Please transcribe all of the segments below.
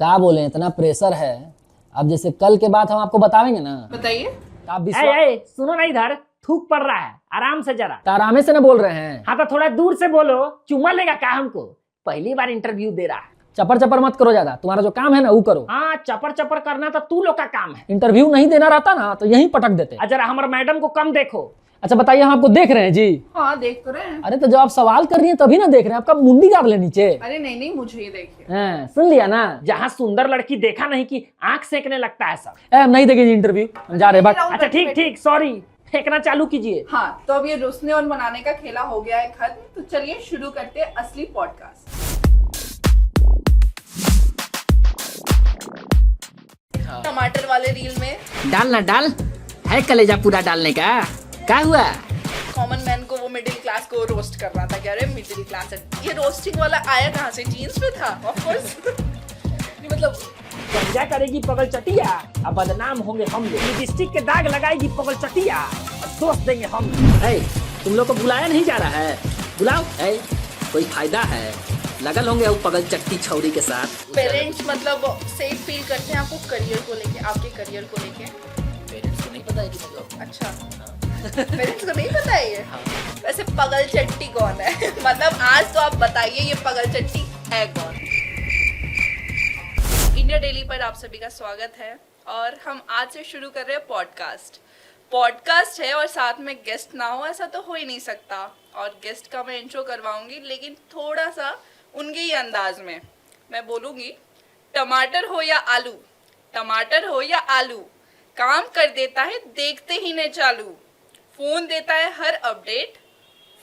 क्या बोले, इतना प्रेशर है। अब जैसे कल के बाद हम आपको बतावेंगे ना, बताइए। तो आप सुनो ना, इधर थूक पड़ रहा है, आराम से जरा। आरामे से ना बोल रहे हैं। हाँ तो थोड़ा दूर से बोलो, चुम्मा लेगा क्या हमको? पहली बार इंटरव्यू दे रहा है। चपर चपर मत करो ज्यादा, तुम्हारा जो काम है ना वो करो। हाँ, चपर चपर करना तो तू लोग का काम है। इंटरव्यू नहीं देना रहता ना तो यहीं पटक देते। जरा हमारे मैडम को कम देखो। अच्छा बताइए, हम आपको देख रहे हैं जी। हाँ देख तो रहे हैं। अरे तो जब आप सवाल कर रही हैं तभी ना देख रहे हैं, आपका मुंडी गाड़ ले नीचे। अरे नहीं नहीं, मुझे ही देखिए। हैं, सुन लिया ना। जहाँ सुंदर लड़की देखा नहीं कि आंख सेकने लगता है सब। हम नहीं देंगे जी इंटरव्यू, हम जा रहे हैं। अच्छा ठीक ठीक, सॉरी, फेंकना चालू कीजिए। हाँ तो अब ये रुसने और मनाने का खेला हो गया है खत्म, तो चलिए शुरू करते हैं असली पॉडकास्ट। टमाटर वाले रील में डालना डाल है, कलेजा पूरा डालने का। क्या हुआ? कॉमन मैन को वो मिडिल क्लास को रोस्ट कर रहा था। कह रहे मिडिल क्लास है। ये रोस्टिंग वाला आया कहाँ से? जीन्स में था ऑफ कोर्स। मतलब गंजा करेगी पगल चटिया, अब बदनाम होंगे हम लोग। लिपस्टिक के दाग लगाएगी पगल चटिया, और दोस्त देंगे हम। तुम लोग को बुलाया नहीं जा रहा है? बुलाओ। कोई फायदा है? लगल होंगे वो पगल चट्टी छौरी के साथ। पेरेंट्स मतलब सेफ फील करते हैं आपको करियर को लेके, आपके करियर को लेके? पेरेंट्स को नहीं पता है कि मतलब। अच्छा पेरेंट्स को नहीं पता है ये? वैसे पगल चट्टी कौन है? मतलब आज तो आप बताइए ये पगल चट्टी है कौन? इंडिया डेली पर आप सभी का स्वागत है और हम आज से शुरू कर रहे हैं पॉडकास्ट है और साथ में गेस्ट ना हो ऐसा तो हो ही नहीं सकता। और गेस्ट का मैं इंट्रो करवाऊंगी लेकिन थोड़ा सा उनके ही अंदाज में मैं बोलूँगी। टमाटर हो या आलू, टमाटर हो या आलू, काम कर देता है देखते ही ने चालू। फोन देता है हर अपडेट,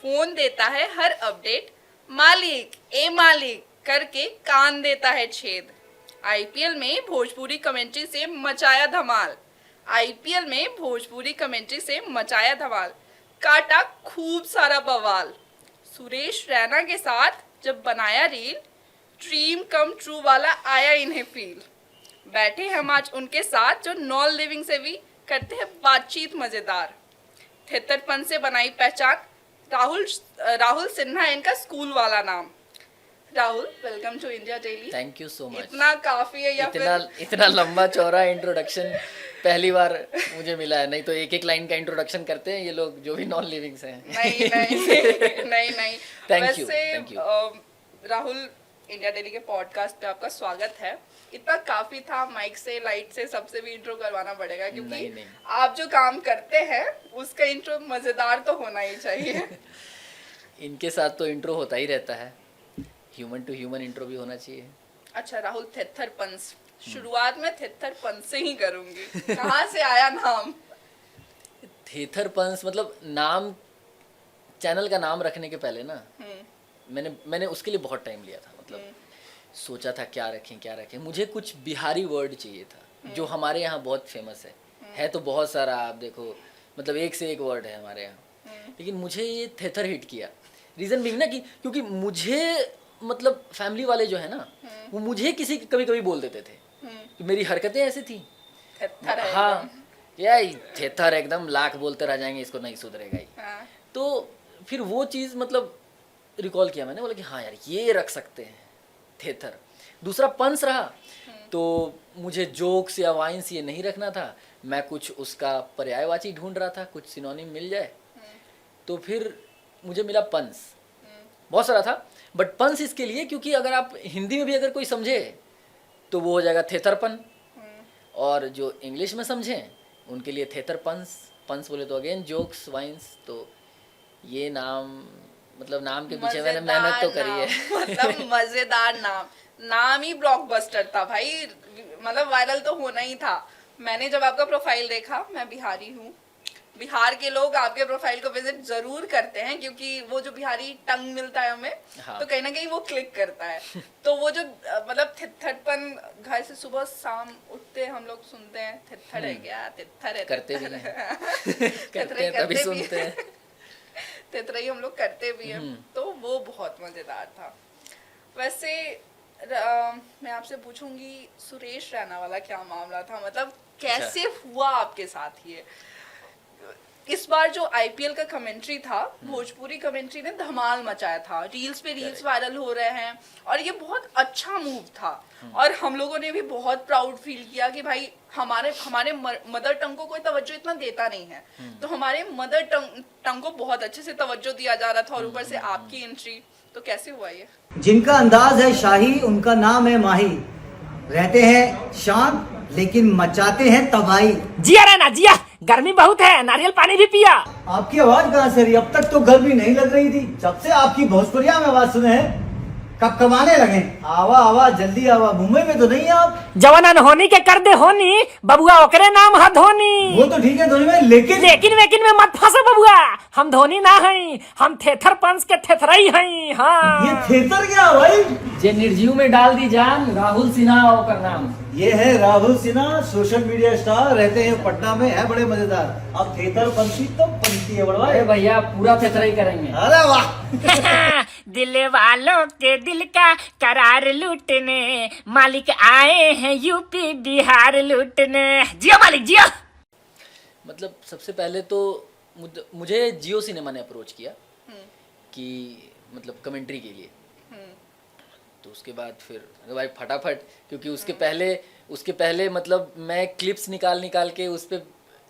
फोन देता है हर अपडेट, मालिक ए मालिक करके कान देता है छेद। आईपीएल में भोजपुरी कमेंट्री से मचाया धमाल, आईपीएल में भोजपुरी कमेंट्री से मचाया धमाल, काटा खूब सारा बवाल। सुरेश रैना के साथ जब बनाया रील, ड्रीम कम ट्रू वाला आया इन्हें फील। बैठे हम आज उनके साथ जो नॉन लिविंग से भी करते हैं बातचीत मजेदार। थितरपन से बनाई पहचान, राहुल सिन्हा इनका स्कूल वाला नाम। Rahul welcome to India daily. Thank you so much. इतना काफी है या इतना लंबा चौड़ा इंट्रोडक्शन पहली बार मुझे मिला है। नहीं तो एक एक लाइन का इंट्रोडक्शन करते हैं ये लोग जो भी नॉन लिविंग्स हैं। नहीं नहीं नहीं नहीं। Thank you. Rahul, India daily के पॉडकास्ट पे आपका स्वागत है। इतना काफी था, माइक से लाइट से सबसे भी इंट्रो करवाना पड़ेगा क्योंकि नहीं। आप जो काम करते हैं उसका इंट्रो मजेदार तो होना ही चाहिए। इनके साथ तो इंट्रो होता ही रहता है, ह्यूमन टू ह्यूमन इंट्रो भी होना चाहिए। अच्छा राहुल, थिथरपंस, शुरुआत में थिथरपंस से ही करूंगी। कहाँ से आया नाम? थिथरपंस मतलब नाम, चैनल का नाम रखने के पहले ना मैंने उसके लिए बहुत टाइम लिया था। मतलब सोचा था क्या रखें। मुझे कुछ बिहारी वर्ड चाहिए था जो हमारे यहाँ बहुत फेमस है तो बहुत सारा, आप देखो मतलब एक से एक वर्ड है हमारे यहाँ, लेकिन मुझे ये थेथर हिट किया। रीज़न बीइंग ना कि क्योंकि मुझे मतलब फैमिली वाले जो है ना वो मुझे किसी कभी कभी बोल देते थे कि मेरी हरकतें ऐसी थी। हाँ यार थेथर एकदम लाख बोलते रह जाएंगे, इसको नहीं सुधरेगा ही। तो फिर वो चीज़ मतलब रिकॉल किया मैंने, बोला कि हाँ यार ये रख सकते हैं थेथर। दूसरा पंस रहा तो मुझे जोक्स या वाइंस ये नहीं रखना था, मैं कुछ उसका पर्यायवाची ढूंढ रहा था, कुछ सिनोनिम मिल जाए। तो फिर मुझे मिला पंस, बहुत सारा था बट पंस इसके लिए क्योंकि अगर आप हिंदी में भी अगर कोई समझे तो वो हो जाएगा थेथरपन, और जो इंग्लिश में समझें उनके लिए थेथर पंस बोले तो अगेन जोक्स वाइंस। तो ये नाम मतलब नाम के पीछे मैंने मेहनत तो करी है। मतलब मजेदार नाम ही ब्लॉकबस्टर था भाई, मतलब वायरल तो होना ही था। मैंने जब आपका प्रोफाइल देखा, मैं बिहारी हूँ, बिहार के लोग आपके प्रोफाइल को विजिट जरूर करते हैं क्योंकि वो जो बिहारी टंग मिलता है हमें, हाँ। तो कहीं ना कहीं वो क्लिक करता है। तो वो जो मतलब थिथरपन, घर से सुबह शाम उठते हम लोग सुनते हैं थिथर है क्या, थिथर है, करते भी हैं तभी सुनते हैं, तितरई हम लोग करते भी हैं। तो वो बहुत मजेदार था। वैसे मैं आपसे पूछूंगी सुरेश रैना वाला क्या मामला था, मतलब कैसे हुआ आपके साथ ये? इस बार जो आईपीएल का कमेंट्री था, भोजपुरी कमेंट्री ने धमाल मचाया था, रील्स पे रील्स वायरल हो रहे हैं और ये बहुत अच्छा मूव था। और हम लोगों ने भी बहुत प्राउड फील किया कि भाई हमारे मदर टंग को कोई तवज्जो इतना देता नहीं है, तो हमारे मदर टंग को बहुत अच्छे से तवज्जो दिया जा रहा था। और ऊपर से आपकी एंट्री, तो कैसे हुआ ये? जिनका अंदाज है शाही, उनका नाम है माही। रहते हैं शांत लेकिन मचाते हैं तबाही। जिया रहना जिया, गर्मी बहुत है, नारियल पानी भी पिया। आपकी आवाज कहाँ से रही? अब तक तो गर्मी नहीं लग रही थी, जब से आपकी भोजपुरिया में आवाज सुने हैं कब कमाने लगे। आवा आवा जल्दी आवा, मुंबई में तो नहीं है आप? जवाना न होनी के कर दे होनी, बबुआ ओकरे नाम है धोनी। वो तो ठीक है धोनी में, लेकिन लेकिन में मत फंसो बबुआ, हम धोनी ना हई, हम थेथर पंच के थेथरई हई। हाँ, ये थिएटर क्या है भाई? जे निर्जीव में डाल दी जान, राहुल सिन्हा ओकर नाम। ये है Rahul Sinha, social media star, रहते हैं पटना में, है बड़े मजेदार। अब थिएटर पंथी तो पंथी है बड़वा। अरे भैया पूरा थेथराई करेंगे। अरे वाह दिल वालों के दिल का करार लूटने मालिक आए हैं यूपी बिहार लूटने। जियो मालिक जियो। मतलब सबसे पहले तो मुझे जियो सिनेमा ने अप्रोच किया कि मतलब कमेंट्री के लिए। तो उसके बाद फिर भाई फटाफट, क्योंकि उसके पहले मतलब मैं क्लिप्स निकाल के उस पर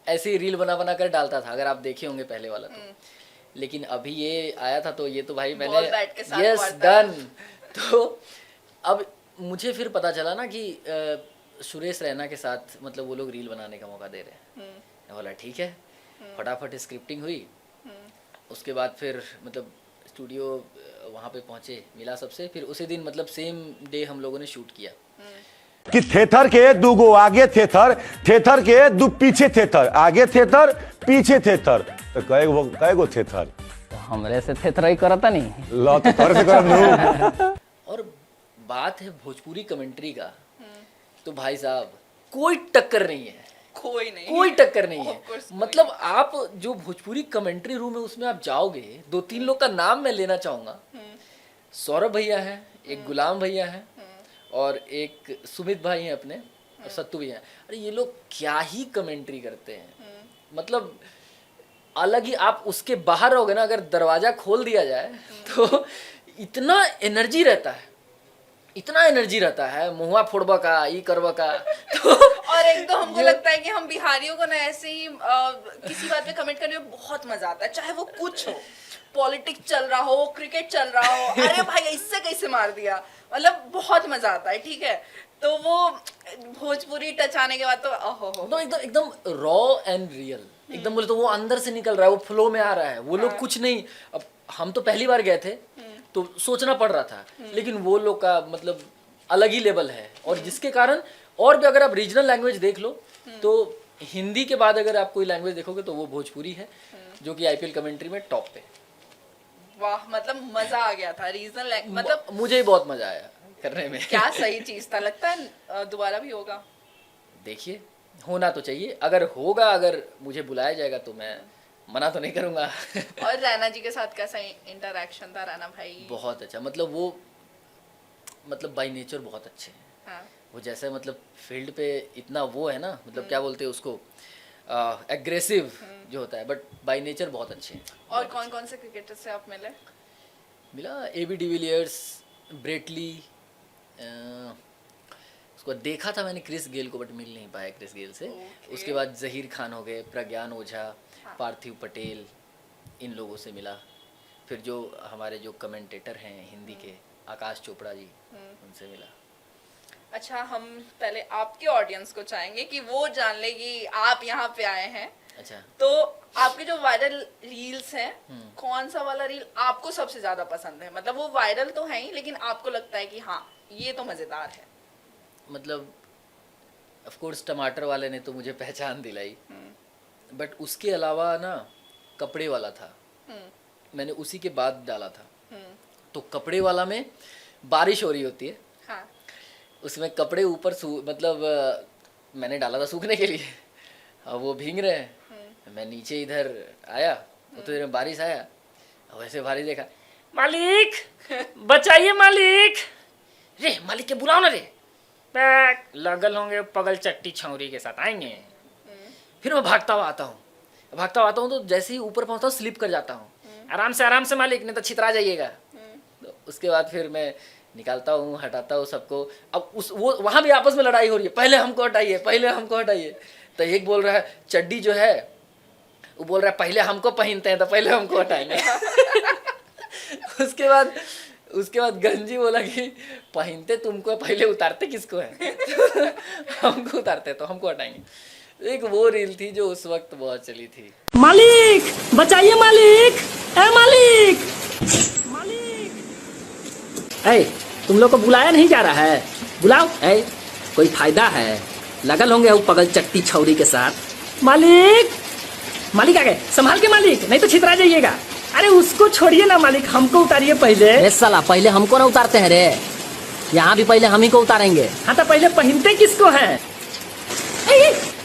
ऐसे ही रील बना कर डालता था, अगर आप देखे होंगे पहले वाला तो। लेकिन अभी ये आया था तो ये तो भाई मैंने यस डन। तो अब मुझे फिर पता चला ना कि सुरेश रैना के साथ मतलब वो लोग रील बनाने का मौका दे रहे हैं। मैं बोला ठीक है, फटाफट स्क्रिप्टिंग हुई। उसके बाद फिर मतलब स्टूडियो वहाँ पे पहुँचे, मिला सबसे, फिर उसी दिन मतलब सेम डे हम लोगों ने शूट किया। कि थेथर के दूगो आगे थेथर, थेथर के दू पीछे थेथर, आगे थेथर पीछे थेथर, तो कएगो थेथर? तो हमरे से थेथराई करता नहीं। ला तो तोरे से करम। और बात है भोजपुरी कमेंट्री का, तो भाई साहब कोई टक्कर नहीं है, कोई टक्कर नहीं है। मतलब आप जो भोजपुरी कमेंट्री रूम है उसमें आप जाओगे, 2-3 लोग का नाम मैं लेना चाहूंगा। सौरभ भैया है, एक गुलाम भैया है और एक सुमित भाई हैं अपने, और सत्तू भैया। अरे ये लोग क्या ही कमेंट्री करते हैं, मतलब अलग ही। आप उसके बाहर रहोगे ना, अगर दरवाजा खोल दिया जाए तो इतना एनर्जी रहता है, मुँहा फोड़बा का, ई करबा का। तो और एक तो हमको लगता है कि हम बिहारियों को ना ऐसे ही किसी बात पे कमेंट करने में बहुत मजा आता है, चाहे वो कुछ हो, पॉलिटिक्स चल रहा हो, क्रिकेट चल रहा हो, अरे भाई इससे कैसे मार दिया, मतलब बहुत मजा आता है। ठीक है, तो वो भोजपुरी टच आने के बाद तो ओहो तो एकदम रॉ एंड रियल, एकदम बोले तो वो अंदर से निकल रहा है, वो फ्लो में आ रहा है। वो लोग कुछ नहीं, अब हम तो पहली बार गए थे तो सोचना पड़ रहा था, लेकिन वो लोग का मतलब अलग ही लेवल है। और जिसके कारण, और भी अगर आप रीजनल लैंग्वेज देख लो तो हिंदी के बाद अगर आप कोई लैंग्वेज देखोगे तो वो भोजपुरी है, जो कि आईपीएल कमेंट्री में टॉप पे। वाह, मतलब मजा आ गया था रीजनल, मतलब मुझे ही बहुत मजा आया करने में। क्या सही चीज था, लगता है दोबारा भी होगा। देखिए, होना तो चाहिए, अगर मुझे बुलाया जाएगा तो मैं मना तो नहीं करूंगा। और रैना जी के साथ कैसा इंटरेक्शन था रैना भाई? बहुत अच्छा, मतलब वो मतलब बाय नेचर बहुत अच्छे हैं। हाँ। वो जैसे मतलब फील्ड पे इतना वो है ना, मतलब क्या बोलते हैं उसको, एग्रेसिव जो होता है, बट बाय नेचर बहुत अच्छे हैं। और कौन कौन से क्रिकेटर से आप मिले? मिला एबी डिविलियर्स, ब्रेटली, उसको देखा था मैंने क्रिस गेल को, बट मिल नहीं पाया क्रिस गेल से। उसके बाद जहीर खान हो गए, प्रज्ञान ओझा, पार्थिव पटेल, इन लोगों से मिला। फिर जो हमारे जो कमेंटेटर हैं हिंदी के, आकाश चोपड़ा जी, उनसे मिला। अच्छा, हम पहले आपके ऑडियंस को चाहेंगे कि वो जान ले कि आप यहाँ पे आए हैं। अच्छा, तो आपके जो वायरल रील्स हैं, कौन सा वाला रील आपको सबसे ज्यादा पसंद है? मतलब वो वायरल तो है ही, लेकिन आपको लगता है कि हाँ ये तो मजेदार है। मतलब ऑफ कोर्स टमाटर वाले ने तो मुझे पहचान दिलाई, बट उसके अलावा ना कपड़े वाला था, मैंने उसी के बाद डाला था। तो कपड़े वाला में बारिश हो रही होती है, हाँ। उसमें कपड़े ऊपर मतलब मैंने डाला था सूखने के लिए, अब वो भीग रहे हैं। मैं नीचे इधर आया, उतनी देर में बारिश आया, वैसे बारिश देखा, मालिक बचाइए मालिक। रे मालिक के बुलाओ ना रे। बैक लगल होंगे पगल चट्टी छौरी के साथ आएंगे। फिर मैं भागता हुआ आता हूँ, भागता आता हूँ तो जैसे ही ऊपर पहुँचता हूँ स्लिप कर जाता हूँ, आराम से मालिक, नहीं तो छितरा जाइएगा। तो उसके बाद फिर मैं निकालता हूँ, हटाता हूँ सबको। अब वो वहाँ भी आपस में लड़ाई हो रही है, पहले हमको हटाइए, पहले हमको हटाइए। तो एक बोल रहा है चड्डी जो है, वो बोल रहा है पहले हमको पहनते हैं तो पहले हमको हटाएंगे। उसके बाद गंजी बोला कि पहनते तुमको, पहले उतारते किसको है? हमको उतारते तो हमको हटाएंगे। एक वो रील थी जो उस वक्त बहुत चली थी। मालिक बचाइए मालिक, ए मालिक, ए तुम लोग को बुलाया नहीं जा रहा है? बुलाओ, ए कोई फायदा है? लगल होंगे वो पगल चट्टी छौरी के साथ। मालिक, मालिक आ गए, संभाल के मालिक, नहीं तो छितरा जाइएगा। अरे उसको छोड़िए ना मालिक, हमको उतारिए पहले। ए साला, पहले हमको ना उतारते हैं रे, यहाँ भी पहले हम ही को उतारेंगे। हाँ तो पहले पहनते किसको हैं?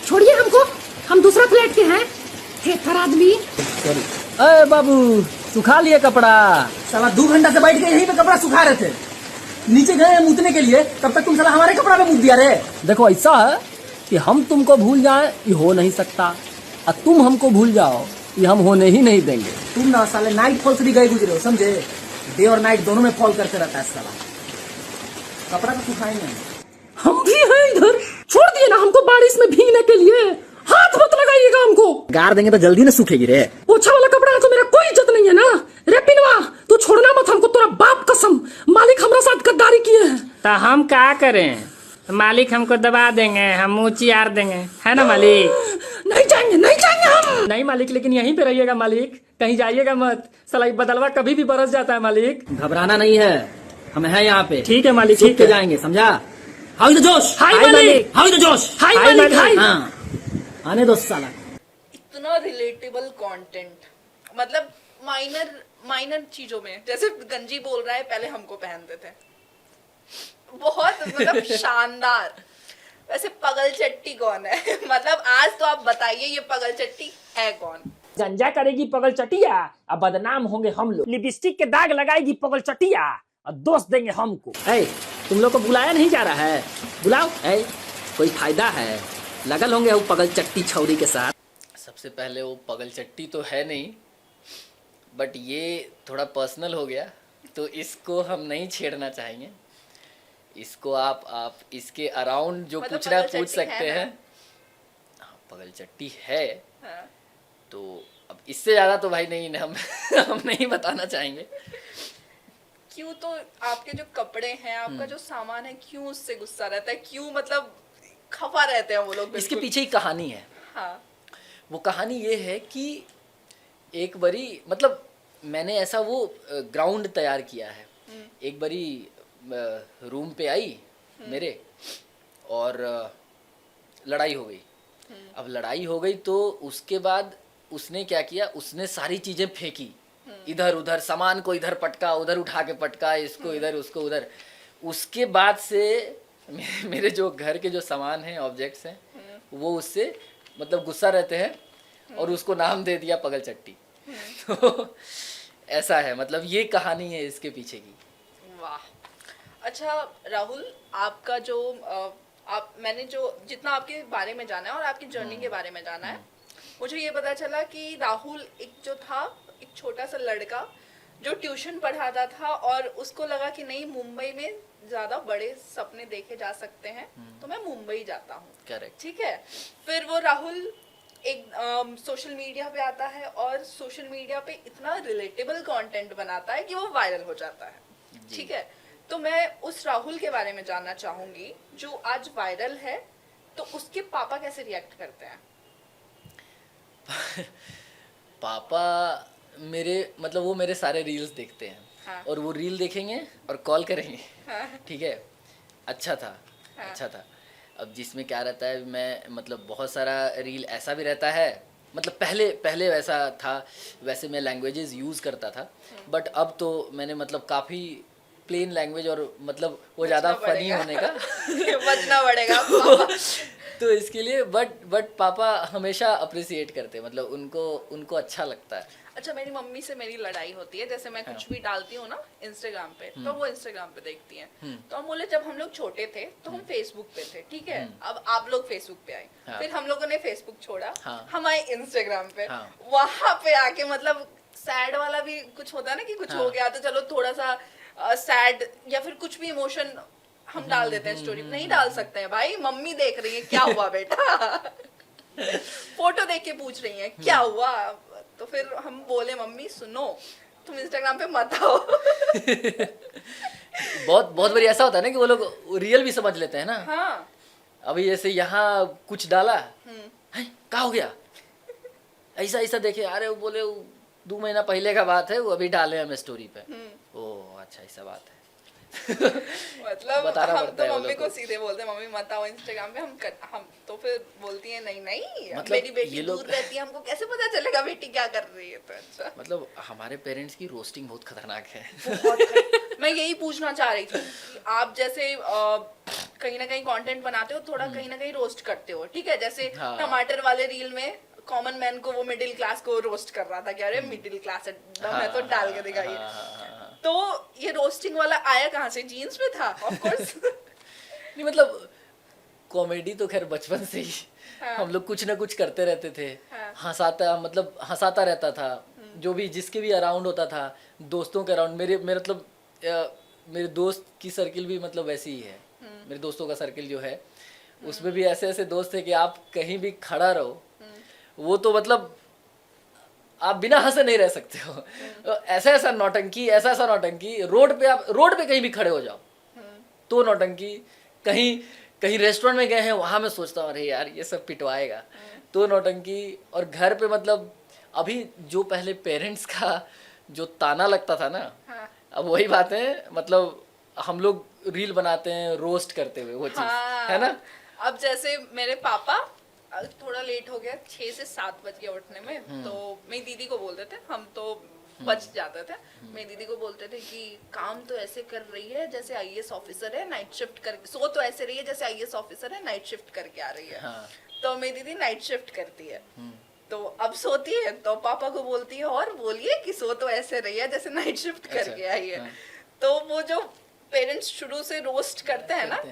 छोड़िए हमको, हम दूसरा फ्लैट के हैं, थेथर आदमी। अरे बाबू, सुखा लिए कपड़ा? साला 2 घंटा से बैठ के यहीं पे कपड़ा सुखा रहे थे, नीचे गए मूतने के लिए, तब तक तुम साला हमारे कपड़ा पे मूत दिया रे। देखो ऐसा है कि हम तुमको भूल जाएं ये हो नहीं सकता, और तुम हमको भूल जाओ ये हम होने ही नहीं देंगे। तुम ना साले नाइट फॉल से भी गए गुजरे हो, समझे? डे और नाइट दोनों में फॉल करते रहता है साला। कपड़ा तो सुखाएंगे हम भी हैं इधर, छोड़ दिए ना हमको बारिश में भीगने के लिए, हाथ मत लगाइएगा हमको। गाड़ देंगे तो जल्दी ना सूखेगी रे। पोछा वाला कपड़ा है तो मेरा कोई इज्जत नहीं है ना रे। पिनवा तू छोड़ना मत हमको, तोरा बाप कसम, मालिक हमारा साथ गद्दारी किए हैं। तो हम क्या करें? मालिक हमको दबा देंगे, हम मुँह चियार देंगे, है ना मालिक? नहीं जाएंगे हम। नहीं मालिक, लेकिन यहीं पे रहिएगा मालिक, कहीं जाइएगा मत, साला ये बदलवा कभी भी बरस जाता है मालिक। घबराना नहीं है, हम हैं यहाँ पे। ठीक है मालिक, छुप ठीक के है। जाएंगे, समझा? हाउ द जोश, हाय मालिक, हाउ द जोश। हाय मालिक, हाय। हाँ, आने दो साला। इतना रिलेटेबल कंटेंट, मतलब माइनर चीजों में, जैसे गंजी बोल रहा है पहले हमको पहनते थे, बहुत मतलब शानदार। वैसे पगल चट्टी कौन है? मतलब आज तो आप बताइए ये पगल चट्टी है कौन? गंजा करेगी पगल चटिया, अब बदनाम होंगे हम लोग। लिपस्टिक के दाग लगाएगी पगल चटिया, और दोष देंगे हमको। ए, तुम लोग को बुलाया नहीं जा रहा है? बुलाओ, ए कोई फायदा है? लगल होंगे वो पगल चट्टी छौरी के साथ। सबसे पहले वो पगल चट्टी तो है नहीं, बट ये थोड़ा पर्सनल हो गया, तो इसको हम नहीं छेड़ना चाहेंगे। इसको आप इसके अराउंड जो मतलब पूछना है पगल पूछ चट्टी सकते है ना? हैं। हाँ, पगल चट्टी है। हाँ। तो अब इससे ज़्यादा तो भाई नहीं हम हम नहीं बताना चाहेंगे। क्यों? तो आपके जो कपड़े हैं, आपका जो सामान है, क्यों उससे गुस्सा रहता है? क्यों मतलब खफा रहते हैं वो लोग? इसके बिल्कुल। पीछे ही कहानी है। हाँ। वो कहानी ये है कि एक बारी, मतलब मैंने ऐसा वो ग्राउंड तैयार किया है। एक बारी रूम पे आई मेरे, और लड़ाई हो गई। अब लड़ाई हो गई तो उसके बाद उसने क्या किया, उसने सारी चीज़ें फेंकी इधर उधर, सामान को इधर पटका, उधर उठा के पटका, इसको इधर उसको उधर। उसके बाद से मेरे जो घर के जो सामान हैं, ऑब्जेक्ट्स हैं, वो उससे मतलब गुस्सा रहते हैं और उसको नाम दे दिया पगल चट्टी। तो ऐसा है, मतलब ये कहानी है इसके पीछे की। वाह। अच्छा राहुल, आपका जो मैंने जो जितना आपके बारे में जाना है और आपकी जर्नी के बारे में जाना है, मुझे ये पता चला कि राहुल एक छोटा सा लड़का जो ट्यूशन पढ़ाता था, और उसको लगा कि नहीं, मुंबई में ज्यादा बड़े सपने देखे जा सकते हैं, तो मैं मुंबई जाता हूँ। करेक्ट। ठीक है। फिर वो राहुल एक सोशल मीडिया पे आता है, और सोशल मीडिया पे इतना रिलेटेबल कंटेंट बनाता है कि वो वायरल हो जाता है। ठीक है। तो मैं उस राहुल के बारे में जानना चाहूंगी जो आज वायरल है, तो उसके पापा कैसे रिएक्ट करते हैं? पापा मेरे, मतलब वो मेरे सारे रील्स देखते हैं। हाँ। और वो रील देखेंगे और कॉल करेंगे। हाँ। ठीक है, अच्छा था। हाँ। अच्छा था। अब जिसमें क्या रहता है, मैं मतलब बहुत सारा रील ऐसा भी रहता है, मतलब पहले वैसा था, वैसे मैं लैंग्वेजेस यूज़ करता था, बट अब तो मैंने मतलब काफ़ी प्लेन लैंग्वेज, और मतलब वो ज़्यादा फनी होने का बचना पड़ेगा। तो इसके लिए बट पापा हमेशा अप्रिसिएट करते हैं, मतलब उनको अच्छा लगता है। अच्छा, मेरी मम्मी से मेरी लड़ाई होती है, जैसे मैं कुछ भी डालती हूँ ना इंस्टाग्राम पे, तो वो इंस्टाग्राम पे देखती हैं। तो हम बोले जब हम लोग छोटे थे तो हम फेसबुक पे थे, ठीक है, अब आप लोग फेसबुक पे आए, हाँ। फिर हम लोगों ने फेसबुक छोड़ा, हाँ। हम आए इंस्टाग्राम पे, हाँ। वहां पे आके मतलब सैड वाला भी कुछ होता है ना कि कुछ हाँ। हो गया तो चलो थोड़ा सा सैड या फिर कुछ भी इमोशन हम डाल देते हैं स्टोरी। नहीं डाल सकते हैं भाई, मम्मी देख रही है क्या हुआ बेटा, फोटो देख के पूछ रही है क्या हुआ, तो फिर हम बोले मम्मी सुनो तुम इंस्टाग्राम पे मत आओ। बहुत बहुत बार ऐसा होता है ना कि वो लोग रियल भी समझ लेते हैं ना। हाँ। अभी जैसे यहाँ कुछ डाला है, क्या हो गया, ऐसा ऐसा देखे, अरे वो बोले वो 2 महीना पहले का बात है, वो अभी डाले हम स्टोरी पे। ओह अच्छा ऐसा बात है। मतलब बताना हम पड़ता तो है वो मम्मी लोग को को। सीधे बोलते हैं मम्मी मत आओ इंस्टाग्राम पे, हम तो फिर बोलती है नहीं नहीं मतलब मेरी बेटी ये लोग- दूर रहती है, हमको कैसे पता चलेगा बेटी क्या कर रही है। तो अच्छा मतलब हमारे पेरेंट्स की रोस्टिंग बहुत खतरनाक है। मैं यही पूछना चाह रही थी कि आप जैसे कहीं ना कहीं कंटेंट बनाते हो, थोड़ा कहीं ना कहीं रोस्ट करते हो, ठीक है, जैसे हाँ। टमाटर वाले रील में कॉमन मैन को वो मिडिल क्लास को रोस्ट कर रहा था कि अरे मिडिल क्लास है मैं तो डाल के दिखाइए। तो ये रोस्टिंग वाला आया कहाँ से, जीन्स में था ऑफ कोर्स। नहीं मतलब कॉमेडी तो खैर बचपन से ही हाँ। हम लोग कुछ ना कुछ करते रहते थे। हाँ। हंसाता मतलब हंसाता रहता था, जो भी जिसके भी अराउंड होता था, दोस्तों के अराउंड। मेरे मतलब मेरे दोस्त की सर्किल भी मतलब वैसी ही है। मेरे दोस्तों का सर्किल जो है उसमें भी ऐसे ऐसे दोस्त थे कि आप कहीं भी खड़ा रहो वो तो मतलब आप बिना हंसे नहीं रह सकते हो। ऐसा ऐसा नौटंकी रोड पे कहीं भी खड़े हो जाओ तो नौटंकी। कहीं कहीं रेस्टोरेंट में गए हैं वहां मैं सोचता हूँ अरे यार ये सब पिटवाएगा तो नौटंकी। और घर पे मतलब अभी जो पहले पेरेंट्स का जो ताना लगता था ना, हाँ। अब वही बात है, मतलब हम लोग रील बनाते हैं रोस्ट करते हुए वो चीज हाँ। है ना। अब जैसे मेरे पापा थोड़ा लेट हो गया, 6 से 7 बज गया उठने में, तो मेरी दीदी को बोलते थे, हम तो बच जाते थे, मेरी दीदी को बोलते थे कि काम तो ऐसे कर रही है जैसे आईएएस ऑफिसर है, नाइट शिफ्ट कर, सो तो ऐसे रही है जैसे आईएएस ऑफिसर है, नाइट शिफ्ट करके आ रही है। हाँ। तो मेरी दीदी नाइट शिफ्ट करती है, तो अब सोती है तो पापा को बोलती है और बोलिए कि सो तो ऐसे रही है जैसे नाइट शिफ्ट करके आई है। हाँ। तो वो जो पेरेंट्स शुरू से रोस्ट करते हैं ना,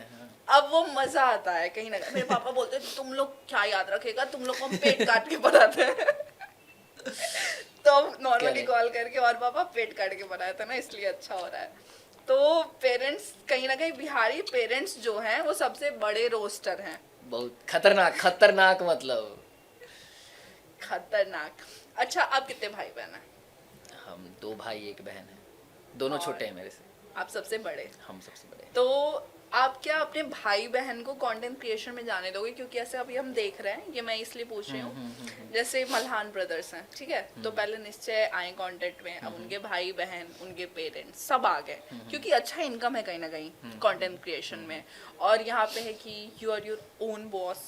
अब वो मजा आता है कहीं ना कहीं। मेरे पापा बोलते हैं तुम लोग क्या याद रखेगा, तुम लोग को हम पेट काट के बनाते हैं। तो नॉर्मली कॉल करके और पापा पेट काट के बनाया था ना इसलिए अच्छा हो रहा है। तो पेरेंट्स कहीं ना कहीं बिहारी पेरेंट्स जो हैं वो सबसे बड़े रोस्टर हैं। बहुत खतरनाक मतलब खतरनाक। अच्छा आप कितने भाई बहन हैं? हम 2 भाई 1 बहन है, दोनों छोटे हैं मेरे से। आप सबसे बड़े? हम सबसे बड़े। तो आप क्या अपने भाई बहन को कंटेंट क्रिएशन में जाने दोगे? क्योंकि ऐसे अभी हम देख रहे हैं, ये मैं इसलिए पूछ रही हूँ, जैसे मल्हान ब्रदर्स हैं, ठीक है, तो पहले निश्चय आए कंटेंट में, अब उनके भाई बहन, उनके पेरेंट्स सब आ गए, क्योंकि अच्छा इनकम है कहीं ना कहीं कंटेंट क्रिएशन में। और यहाँ पे है कि you are your own boss,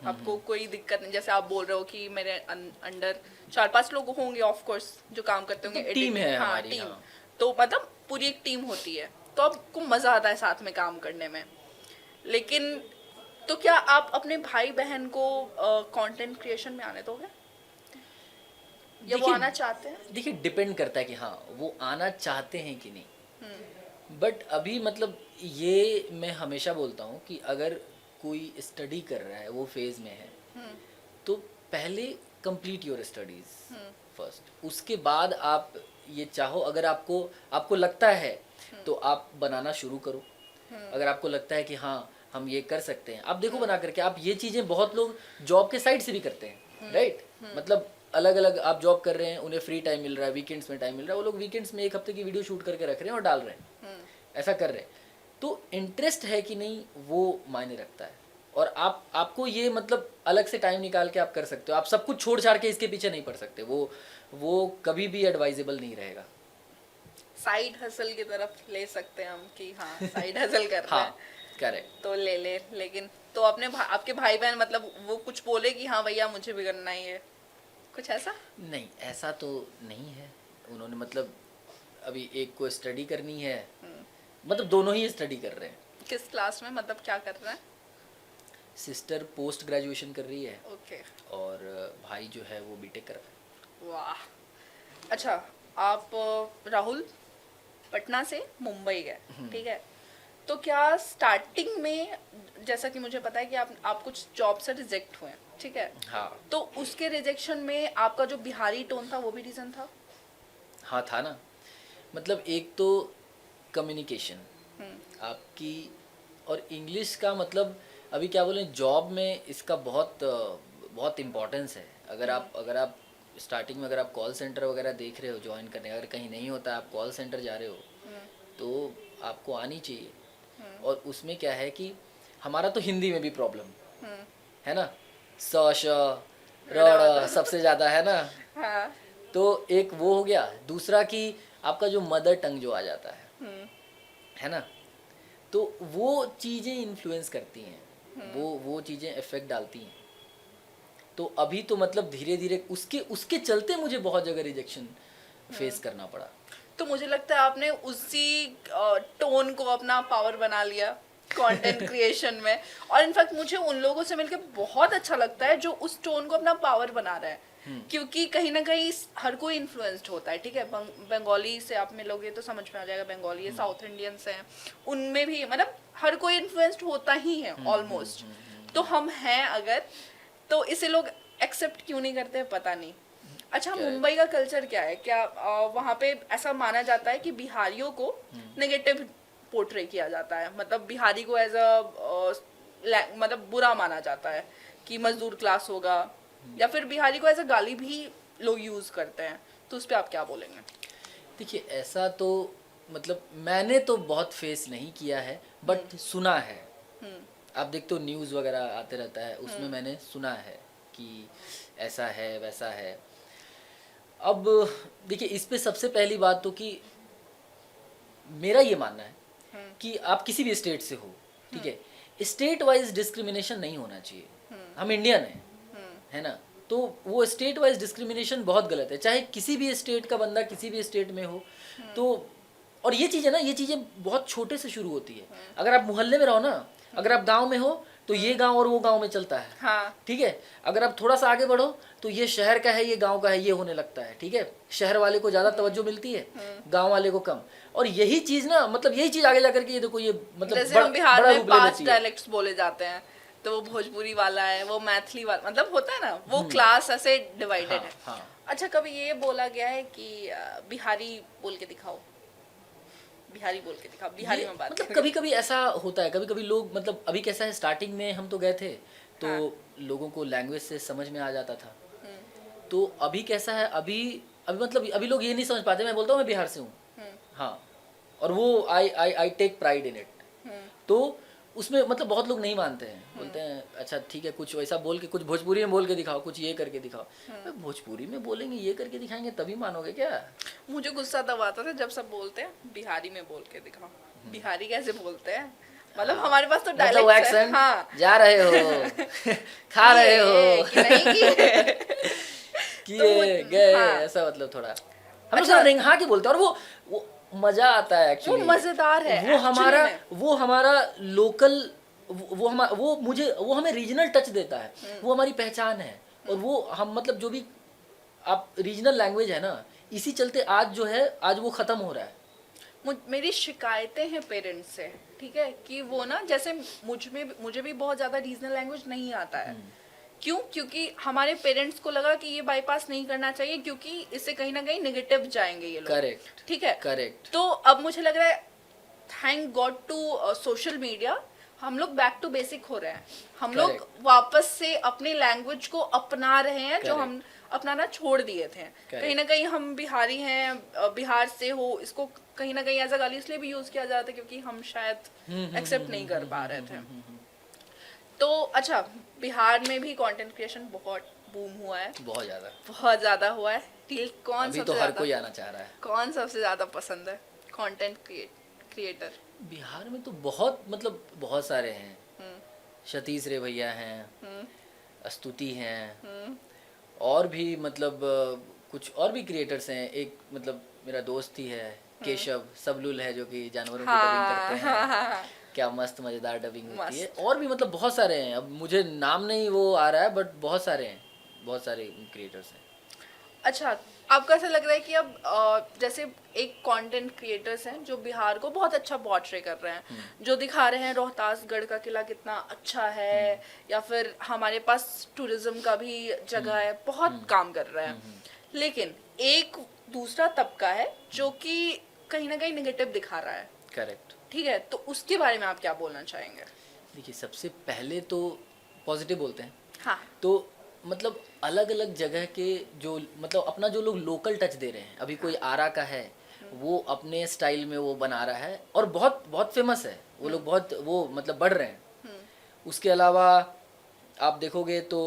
आपको कोई दिक्कत नहीं। जैसे आप बोल रहे हो कि मेरे अंडर 4-5 लोग होंगे ऑफ कोर्स जो काम करते होंगे, तो टीम है हमारी, टीम। हाँ। तो मतलब पूरी एक टीम होती है, तो आपको मजा आता है साथ में काम करने में। लेकिन तो क्या आप अपने भाई बहन को कंटेंट क्रिएशन में आने दोगे, या वो आना चाहते हैं? देखिए डिपेंड करता है कि हाँ वो आना चाहते हैं कि नहीं। बट अभी मतलब ये मैं हमेशा बोलता हूँ कि अगर कोई स्टडी कर रहा है, वो फेज में है, तो पहले कंप्लीट योर स्टडीज फर्स्ट, उसके बाद आप ये चाहो, अगर आपको लगता है तो आप बनाना शुरू करो। अगर आपको लगता है कि हाँ हम ये कर सकते हैं, आप देखो बना करके। आप ये चीज़ें बहुत लोग जॉब के साइड से भी करते हैं, राइट? मतलब अलग अलग आप जॉब कर रहे हैं, उन्हें फ्री टाइम मिल रहा है, वीकेंड्स में टाइम मिल रहा है, वो लोग वीकेंड्स में 1 हफ्ते की वीडियो शूट करके रख रहे हैं और डाल रहे हैं, ऐसा कर रहे हैं। तो इंटरेस्ट है कि नहीं वो मायने रखता है। और आपको ये मतलब अलग से टाइम निकाल के आप कर सकते हो। आप सब कुछ छोड़ छाड़ के इसके पीछे नहीं पड़ सकते, वो कभी भी एडवाइजेबल नहीं रहेगा। साइड हसल की तरफ ले सकते हैं हम कि हाँ साइड हसल कर रहे हैं, हाँ करेक्ट, तो ले ले। लेकिन तो अपने आपके भाई बहन मतलब वो कुछ बोले कि हाँ भैया मुझे भी करना ही है, कुछ ऐसा? नहीं ऐसा तो नहीं है। उन्होंने मतलब अभी एक को स्टडी करनी है, मतलब दोनों ही स्टडी कर रहे हैं। किस क्लास में, मतलब क्या कर रहा है? सिस्टर पोस्ट ग्रेजुएशन कर रही है, ओके। और भाई जो है वो बीटेक कर रहा है। वाह, अच्छा, आप राहुल पटना से मुंबई गए, ठीक है, तो क्या स्टार्टिंग में, जैसा कि मुझे पता है कि आप कुछ जॉब से रिजेक्ट हुए, ठीक है, हाँ तो उसके रिजेक्शन में आपका जो बिहारी टोन था वो भी रीजन था? हाँ था ना, मतलब एक तो कम्युनिकेशन आपकी, और इंग्लिश का मतलब अभी क्या बोलें, जॉब में इसका बहुत इम्पोर्टेंस है। अगर आप स्टार्टिंग में अगर आप कॉल सेंटर वगैरह देख रहे हो ज्वाइन करने, अगर कहीं नहीं होता आप कॉल सेंटर जा रहे हो तो आपको आनी चाहिए। और उसमें क्या है कि हमारा तो हिंदी में भी प्रॉब्लम है ना, स श र सबसे ज़्यादा है ना। हाँ। तो एक वो हो गया, दूसरा कि आपका जो मदर टंग जो आ जाता है ना, तो वो चीज़ें इन्फ्लुएंस करती हैं, वो चीज़ें इफेक्ट डालती हैं। तो अभी तो मतलब धीरे धीरे उसके चलते मुझे बहुत जगह रिजेक्शन फेस करना पड़ा। तो मुझे लगता है आपने उसी टोन को अपना पावर बना लिया कंटेंट क्रिएशन में, और इनफैक्ट मुझे उन लोगों से मिलकर बहुत अच्छा लगता है जो उस टोन को अपना पावर बना रहा है, क्योंकि कहीं ना कहीं हर कोई इन्फ्लुएंस्ड होता है, ठीक है। बंगाली से आप मिलोगे तो समझ में आ जाएगा, बंगाली है, साउथ इंडियंस हैं, उनमें भी मतलब हर कोई इन्फ्लुएंस्ड होता ही है ऑलमोस्ट। तो हम हैं अगर, तो इसे लोग एक्सेप्ट क्यों नहीं करते पता नहीं। अच्छा, मुंबई का कल्चर क्या है? क्या वहाँ पे ऐसा माना जाता है कि बिहारियों को नेगेटिव पोर्ट्रे किया जाता है, मतलब बिहारी को एज अ मतलब बुरा माना जाता है कि मजदूर क्लास होगा, या फिर बिहारी को एज अ गाली भी लोग यूज करते हैं, तो उस पर आप क्या बोलेंगे? देखिए, ऐसा तो मतलब मैंने तो बहुत फेस नहीं किया है, बट सुना है। आप देखते हो न्यूज़ वगैरह आते रहता है, उसमें मैंने सुना है कि ऐसा है वैसा है। अब देखिए, इस पे सबसे पहली बात तो कि मेरा ये मानना है कि आप किसी भी स्टेट से हो, ठीक है, स्टेट वाइज डिस्क्रिमिनेशन नहीं होना चाहिए। हम इंडियन हैं, है ना, तो वो स्टेट वाइज डिस्क्रिमिनेशन बहुत गलत है, चाहे किसी भी स्टेट का बंदा किसी भी स्टेट में हो। तो और ये चीज़ें ना, ये चीज़ें बहुत छोटे से शुरू होती है। अगर आप मोहल्ले में रहो ना, अगर आप गांव में हो तो ये गांव और वो गांव में चलता है, हाँ। ठीक है। अगर आप थोड़ा सा आगे बढ़ो तो ये शहर का है, ये गांव का है, ये होने लगता है, ठीक है। शहर वाले को ज़्यादा तवज्जो मिलती है, गांव वाले को कम। और यही चीज़ ना, मतलब यही चीज़ आगे जाकर के ये देखो, ये मतलब जैसे हम बिहार बड़ा में रूप लेना 5 चाहिए। डायलेक्ट्स बोले जाते हैं, तो वो भोजपुरी वाला है, वो मैथिली वाला, मतलब होता है ना, वो क्लास ऐसे डिवाइडेड है। हाँ। अच्छा, कभी ये बोला गया है कि बिहारी बोल के दिखाओ, बिहारी बोल के दिखाओ, बिहारी में बात मतलब करें। कभी कभी ऐसा होता है, कभी कभी लोग, मतलब अभी कैसा है, स्टार्टिंग में हम तो गए थे तो लोगों को लैंग्वेज से समझ में आ जाता था। तो अभी कैसा है, अभी मतलब अभी लोग ये नहीं समझ पाते, मैं बोलता हूँ मैं बिहार से हूँ, हाँ, और वो I take pride in it. तो उसमें मतलब बहुत लोग नहीं मानते हैं, बोलते हैं अच्छा ठीक है, कुछ वैसा बोल के, कुछ भोजपुरी में बोल के दिखाओ, कुछ ये करके दिखाओ। भोजपुरी में बोलेंगे, ये करके दिखाएंगे तभी मानोगे क्या? मुझे गुस्सा तब आता था जब सब बोलते हैं बिहारी में बोल के दिखाओ। बिहारी कैसे बोलते हैं? मतलब हमारे पास तो मतलब डायलेक्ट है। accent, हाँ, जा रहे हो खा रहे हो कि नहीं किए। किए गए, हाँ। ऐसा मतलब थोड़ा हम लोग थोड़ा रिंघा के बोलते हैं, और वो मजा आता है एक्चुअली, वो मजेदार है वो हमारा actually में। वो हमारा लोकल, वो हमें रीजनल टच देता है, वो हमारी पहचान है। और वो हम मतलब जो भी आप रीजनल लैंग्वेज है ना, इसी चलते आज जो है, आज वो खत्म हो रहा है। मेरी शिकायतें हैं पेरेंट्स से, ठीक है, कि वो ना, जैसे मुझे भी बहुत ज्यादा रीजनल लैंग्वेज नहीं आता है। क्यों? क्योंकि हमारे पेरेंट्स को लगा कि ये बाईपास नहीं करना चाहिए, क्योंकि इससे कहीं ना कहीं नेगेटिव जाएंगे ये लोग। करेक्ट, ठीक है, करेक्ट। तो अब मुझे लग रहा है, thank God to social media, हम लोग बैक टू बेसिक हो रहे हैं। हम लोग वापस से अपने लैंग्वेज को अपना रहे हैं, जो हम अपनाना छोड़ दिए थे। कहीं ना कहीं हम बिहारी हैं, बिहार से हो, इसको कहीं ना कहीं एज अ गाली इसलिए भी यूज किया जाता है क्योंकि हम शायद एक्सेप्ट नहीं कर पा रहे थे। तो अच्छा, बिहार में भी कंटेंट क्रिएशन बहुत बूम हुआ है, बहुत ज्यादा हुआ है। कौन अभी सबसे तो हर ज्यादा, कोई आना चाह रहा है, कौन सबसे ज्यादा पसंद है कंटेंट क्रिएटर? बिहार में तो बहुत, मतलब बहुत सारे हैं। सतीश रे भैया हैं, स्तुति हैं, और भी मतलब कुछ और भी क्रिएटर्स हैं। एक मतलब मेरा दोस्त ही है केशव सबलुल है, जो कि जानवरों की डबिंग करते हैं। क्या मस्त मजेदार डबिंग होती है। और भी मतलब बहुत सारे हैं, अब मुझे नाम नहीं वो आ रहा है, बट बहुत सारे हैं, बहुत सारे क्रिएटर्स हैं। अच्छा, आपको ऐसा लग रहा है कि अब जैसे एक कंटेंट क्रिएटर्स हैं जो बिहार को बहुत अच्छा पोर्ट्रे कर रहे हैं, जो दिखा रहे हैं रोहतासगढ़ का किला कितना अच्छा है, या फिर हमारे पास टूरिज्म का भी जगह है, बहुत काम कर रहे हैं। लेकिन एक दूसरा तबका है जो कि कहीं ना कहीं निगेटिव दिखा रहा है। करेक्ट। ठीक है, तो उसके बारे में आप क्या बोलना चाहेंगे? देखिए, सबसे पहले तो पॉजिटिव बोलते हैं। हाँ। तो मतलब अलग अलग जगह के जो मतलब अपना जो लोग लोकल टच दे रहे हैं, अभी कोई आरा का है वो अपने स्टाइल में वो बना रहा है और बहुत बहुत फेमस है वो लोग, बहुत वो मतलब बढ़ रहे हैं। उसके अलावा आप देखोगे तो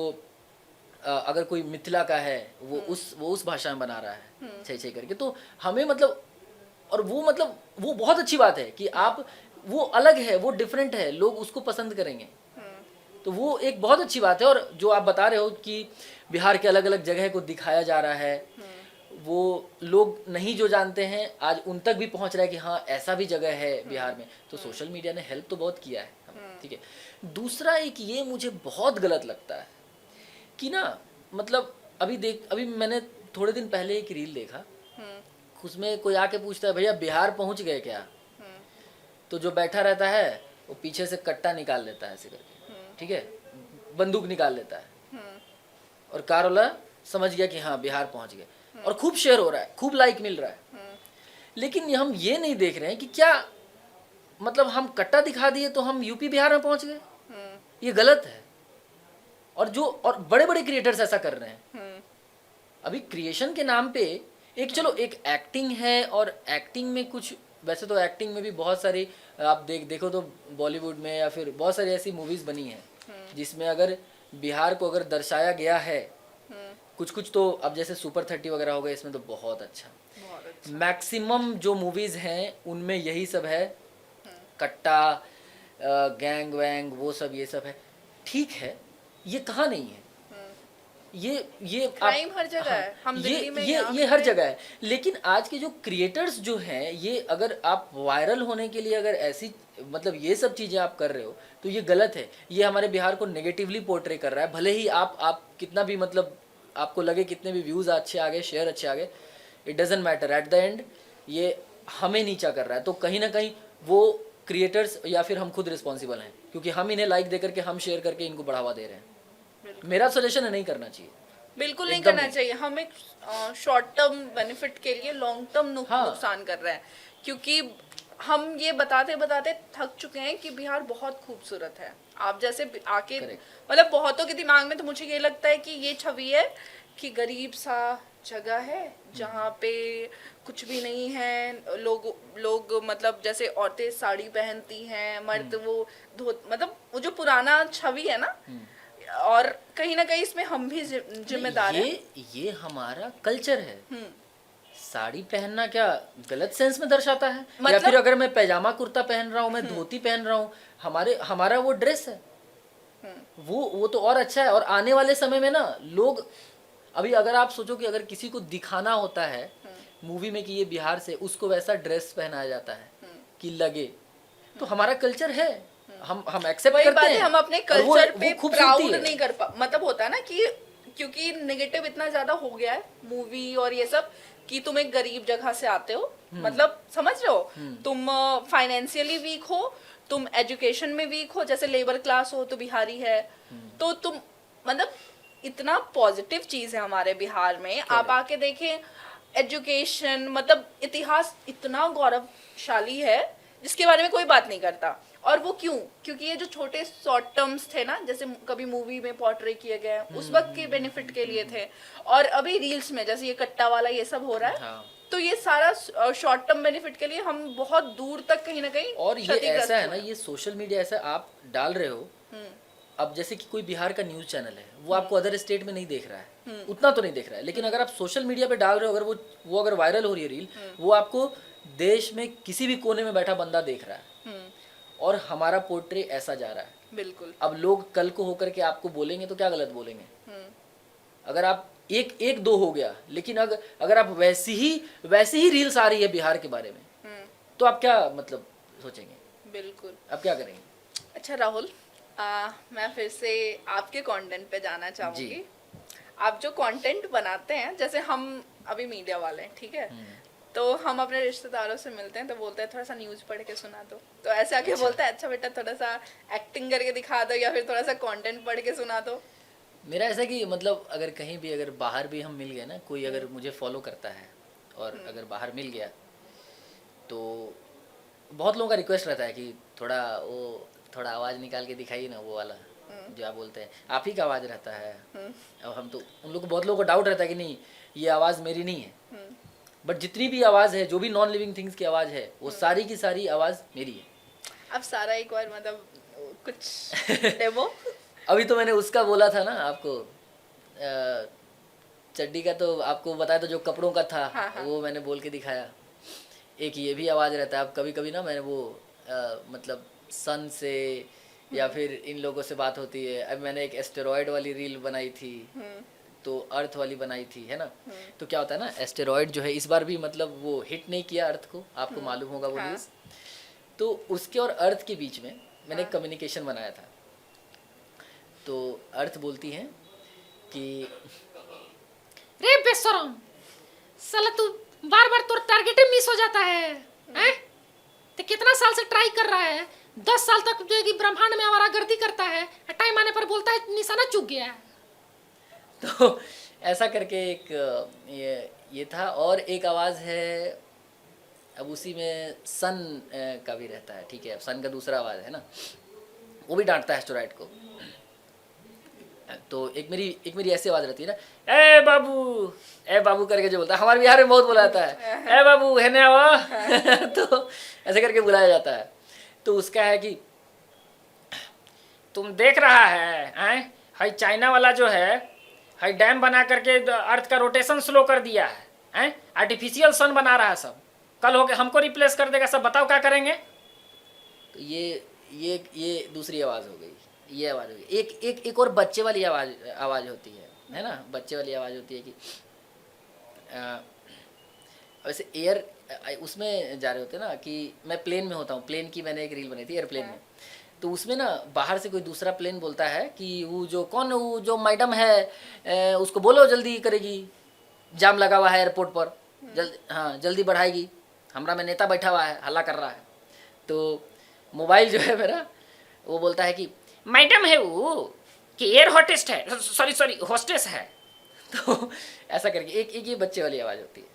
अगर कोई मिथिला का है वो उस भाषा में बना रहा है छः छः करके, तो हमें मतलब और वो मतलब वो बहुत अच्छी बात है कि आप वो अलग है, वो डिफरेंट है, लोग उसको पसंद करेंगे, तो वो एक बहुत अच्छी बात है। और जो आप बता रहे हो कि बिहार के अलग अलग जगह को दिखाया जा रहा है, वो लोग नहीं जो जानते हैं आज उन तक भी पहुंच रहा है कि हाँ ऐसा भी जगह है बिहार में, तो सोशल मीडिया ने हेल्प तो बहुत किया है। ठीक है। दूसरा एक ये मुझे बहुत गलत लगता है कि ना मतलब अभी मैंने थोड़े दिन पहले एक रील देखा, उसमें कोई आके पूछता है भैया बिहार पहुंच गए क्या, तो जो बैठा रहता है वो पीछे से कट्टा निकाल लेता है ऐसे करके, ठीक है, बंदूक निकाल लेता है और कार वाला समझ गया कि हाँ बिहार पहुंच गए, और खूब शेयर हो रहा है, खूब लाइक मिल रहा है। लेकिन हम ये नहीं देख रहे हैं कि क्या मतलब हम कट्टा दिखा दिए तो हम यूपी बिहार में पहुंच गए, ये गलत है। और बड़े बड़े क्रिएटर्स ऐसा कर रहे हैं। अभी क्रिएशन के नाम पे एक चलो एक एक्टिंग है, और एक्टिंग में कुछ वैसे तो एक्टिंग में भी बहुत सारी आप देखो तो बॉलीवुड में या फिर बहुत सारी ऐसी मूवीज बनी हैं जिसमें अगर बिहार को अगर दर्शाया गया है कुछ तो, अब जैसे सुपर 30 वगैरह हो गए, इसमें तो बहुत अच्छा मैक्सिमम जो मूवीज हैं उनमें यही सब है, कट्टा गैंग वैंग वो सब ये सब है। ठीक है, ये कहाँ नहीं है, ये क्राइम हर जगह है, हम दिल्ली में ये हर जगह है। लेकिन आज के जो क्रिएटर्स जो हैं, ये अगर आप वायरल होने के लिए अगर ऐसी मतलब ये सब चीजें आप कर रहे हो तो ये गलत है। ये हमारे बिहार को नेगेटिवली पोर्ट्रे कर रहा है। भले ही आप कितना भी मतलब आपको लगे कितने भी व्यूज अच्छे आ गए, शेयर अच्छे आ गए, it doesn't matter, at the end ये हमें नीचा कर रहा है। तो कहीं ना कहीं वो क्रिएटर्स या फिर हम खुद रिस्पॉन्सिबल हैं, क्योंकि हम इन्हें लाइक दे करके हम शेयर करके इनको बढ़ावा दे रहे हैं। मेरा सजेशन है नहीं करना चाहिए, बिल्कुल नहीं करना चाहिए। हम एक शॉर्ट टर्म बेनिफिट के लिए लॉन्ग टर्म नुकसान कर रहे हैं, क्योंकि हम ये बताते बताते थक चुके हैं कि बिहार बहुत खूबसूरत है। आप जैसे आके मतलब बहुतों के दिमाग में तो मुझे ये लगता है कि ये छवि है कि गरीब सा जगह है जहाँ पे कुछ भी नहीं है, लोग मतलब जैसे औरतें साड़ी पहनती हैं, मर्द वो मतलब वो जो पुराना छवि है ना, और कहीं ना कहीं इसमें हम भी जिम्मेदार हैं। ये हमारा कल्चर है। साड़ी पहनना क्या गलत सेंस में दर्शाता है? मतलब, या फिर अगर मैं पैजामा कुर्ता पहन रहा हूँ, मैं धोती पहन रहा हूँ, हमारा वो ड्रेस है, वो तो और अच्छा है। और आने वाले समय में ना लोग, अभी अगर आप सोचो कि अगर किसी को दिखाना होता है मूवी में कि ये बिहार से, उसको वैसा ड्रेस पहनाया जाता है कि लगे, तो हमारा कल्चर है, हम एक्सेप्ट करते हैं। हम अपने कल्चर पे प्राउड नहीं कर मतलब होता है ना कि क्योंकि नेगेटिव इतना ज्यादा हो गया है मूवी और ये सब कि तुम एक गरीब जगह से आते हो, मतलब समझ रहे हो, तुम फाइनेंशियली वीक हो, तुम एजुकेशन में वीक हो, जैसे लेबर क्लास हो तो बिहारी है, तो तुम मतलब इतना पॉजिटिव चीज है हमारे बिहार में। आप आके देखें एजुकेशन, मतलब इतिहास इतना गौरवशाली है जिसके बारे में कोई बात नहीं करता। और वो क्योंकि ये जो छोटे शॉर्ट टर्म्स थे ना, जैसे कभी मूवी में पोर्ट्रे किए गए उस वक्त के बेनिफिट के लिए थे, और अभी रील्स में जैसे ये कट्टा वाला ये सब हो रहा है, हाँ। तो ये सारा शॉर्ट टर्म बेनिफिट के लिए हम बहुत दूर तक कहीं ना कहीं, और ये ऐसा है ना, ये सोशल मीडिया ऐसा आप डाल रहे हो, अब जैसे कि कोई बिहार का न्यूज चैनल है, वो आपको अदर स्टेट में नहीं देख रहा है, उतना तो नहीं देख रहा है, लेकिन अगर आप सोशल मीडिया पे डाल रहे हो, अगर वो अगर वायरल हो रही है रील, वो आपको देश में किसी भी कोने में बैठा बंदा देख रहा है, और हमारा पोर्ट्रे ऐसा जा रहा है। बिल्कुल। अब लोग कल को होकर के आपको बोलेंगे तो क्या गलत बोलेंगे? अगर आप एक दो हो गया, लेकिन अगर आप वैसी ही रील्स आ रही है बिहार के बारे में, तो आप क्या मतलब सोचेंगे? बिल्कुल। आप क्या करेंगे? अच्छा राहुल, मैं फिर से आपके कंटेंट पे जाना चाहूंगी। आप जो कंटेंट बनाते हैं, जैसे हम अभी मीडिया वाले हैं, ठीक है, तो हम अपने रिश्तेदारों से मिलते हैं तो बोलते हैं थोड़ा सा न्यूज़ पढ़ के सुना दो, तो ऐसे आके बोलता है अच्छा बेटा थोड़ा सा एक्टिंग करके दिखा दो या फिर थोड़ा सा कंटेंट पढ़ के सुना दो। मेरा ऐसा कि मतलब अगर कहीं भी अगर बाहर भी हम मिल गए ना, कोई अगर मुझे फॉलो करता है और अगर बाहर मिल गया तो बहुत लोगों का रिक्वेस्ट रहता है कि थोड़ा आवाज़ निकाल के दिखाइए ना, वो वाला जो आप बोलते हैं आप ही का आवाज़ रहता है। अब हम तो उन लोग को, बहुत लोगों को डाउट रहता है कि नहीं ये आवाज़ मेरी नहीं है, बट जितनी भी आवाज़ है, जो भी नॉन लिविंग थिंग्स की आवाज़ है, वो सारी की सारी आवाज़ मेरी है। अब सारा एक बार मतलब कुछ डेमो अभी तो मैंने उसका बोला था ना आपको, चड्डी का तो आपको बताया था, जो कपड़ों का था। हाँ। वो मैंने बोल के दिखाया। एक ये भी आवाज़ रहता है। अब कभी कभी ना मैंने वो मतलब सन से या फिर इन लोगों से बात होती है। अब मैंने एक एस्टेरॉयड वाली रील बनाई थी, तो अर्थ वाली बनाई थी, है ना। तो क्या होता है ना, एस्टेरॉयड जो है इस बार भी मतलब वो हिट नहीं किया अर्थ को, आपको मालूम होगा वो न्यूज़। तो उसके और अर्थ के बीच में मैंने एक कम्युनिकेशन बनाया था। तो अर्थ बोलती हैं कि रे बेशरम, साला तू बार बार तोर टारगेट ही मिस हो जाता है, हैं? तो कितना साल से ट्राई कर रहा है, 10 साल तक जो है कि ब्रह्मांड में आवारागर्दी करता है, टाइम आने पर बोलता है निशाना चूक गया है। तो ऐसा करके एक ये था। और एक आवाज़ है, अब उसी में सन का भी रहता है, ठीक है। अब सन का दूसरा आवाज़ है ना, वो भी डांटता है एस्टेरॉयड को। तो एक मेरी ऐसी आवाज़ रहती है ना, ए बाबू करके जो बोलता है, हमारे बिहार में बहुत बुलाया जाता है, ए बाबू है ना आवा। तो ऐसे करके बुलाया जाता है। तो उसका है कि तुम देख रहा है हाई चाइना वाला जो है हाई डैम बना करके अर्थ का रोटेशन स्लो कर दिया है, आर्टिफिशियल सन बना रहा है सब, कल होके हमको रिप्लेस कर देगा सब, बताओ क्या करेंगे। तो ये दूसरी आवाज़ हो गई, ये आवाज़ हो गई। एक और बच्चे वाली आवाज़ होती है ना। बच्चे वाली आवाज़ होती है कि वैसे एयर उसमें जा रहे होते हैं ना, कि मैं प्लेन में होता हूँ। प्लेन की मैंने एक रील बनाई थी एयरप्लेन में। तो उसमें ना बाहर से कोई दूसरा प्लेन बोलता है कि वो जो मैडम है उसको बोलो जल्दी करेगी, जाम लगा हुआ है एयरपोर्ट पर, जल्दी बढ़ाएगी, हमरा में नेता बैठा हुआ है हल्ला कर रहा है। तो मोबाइल जो है मेरा वो बोलता है कि मैडम है वो कि एयर होस्टेस है, सॉरी होस्टेस है। तो ऐसा करके एक ये बच्चे वाली आवाज़ होती है।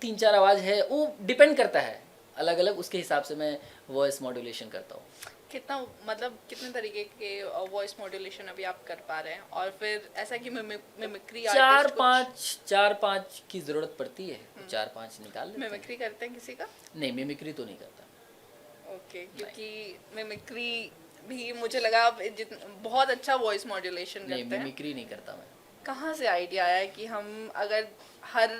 3-4 आवाज़ है, वो डिपेंड करता है अलग अलग, उसके हिसाब से मैं वॉइस मॉड्यूलेशन करता हूँ। कितने तरीके के वॉइस मॉड्यूलेशन अभी आप कर पा रहे हैं? और फिर ऐसा कि मिमिक्री 4-5 की ज़रूरत पड़ती है, 4-5 निकाल लेते हैं। मिमिक्री करते हैं किसी का? नहीं, मिमिक्री तो नहीं करता। ओके, क्योंकि मिमिक्री भी मुझे लगा आप बहुत अच्छा वॉइस मॉड्यूलेशन करते हैं। मिमिक्री नहीं करता मैं। कहाँ से आइडिया आया कि हम अगर हर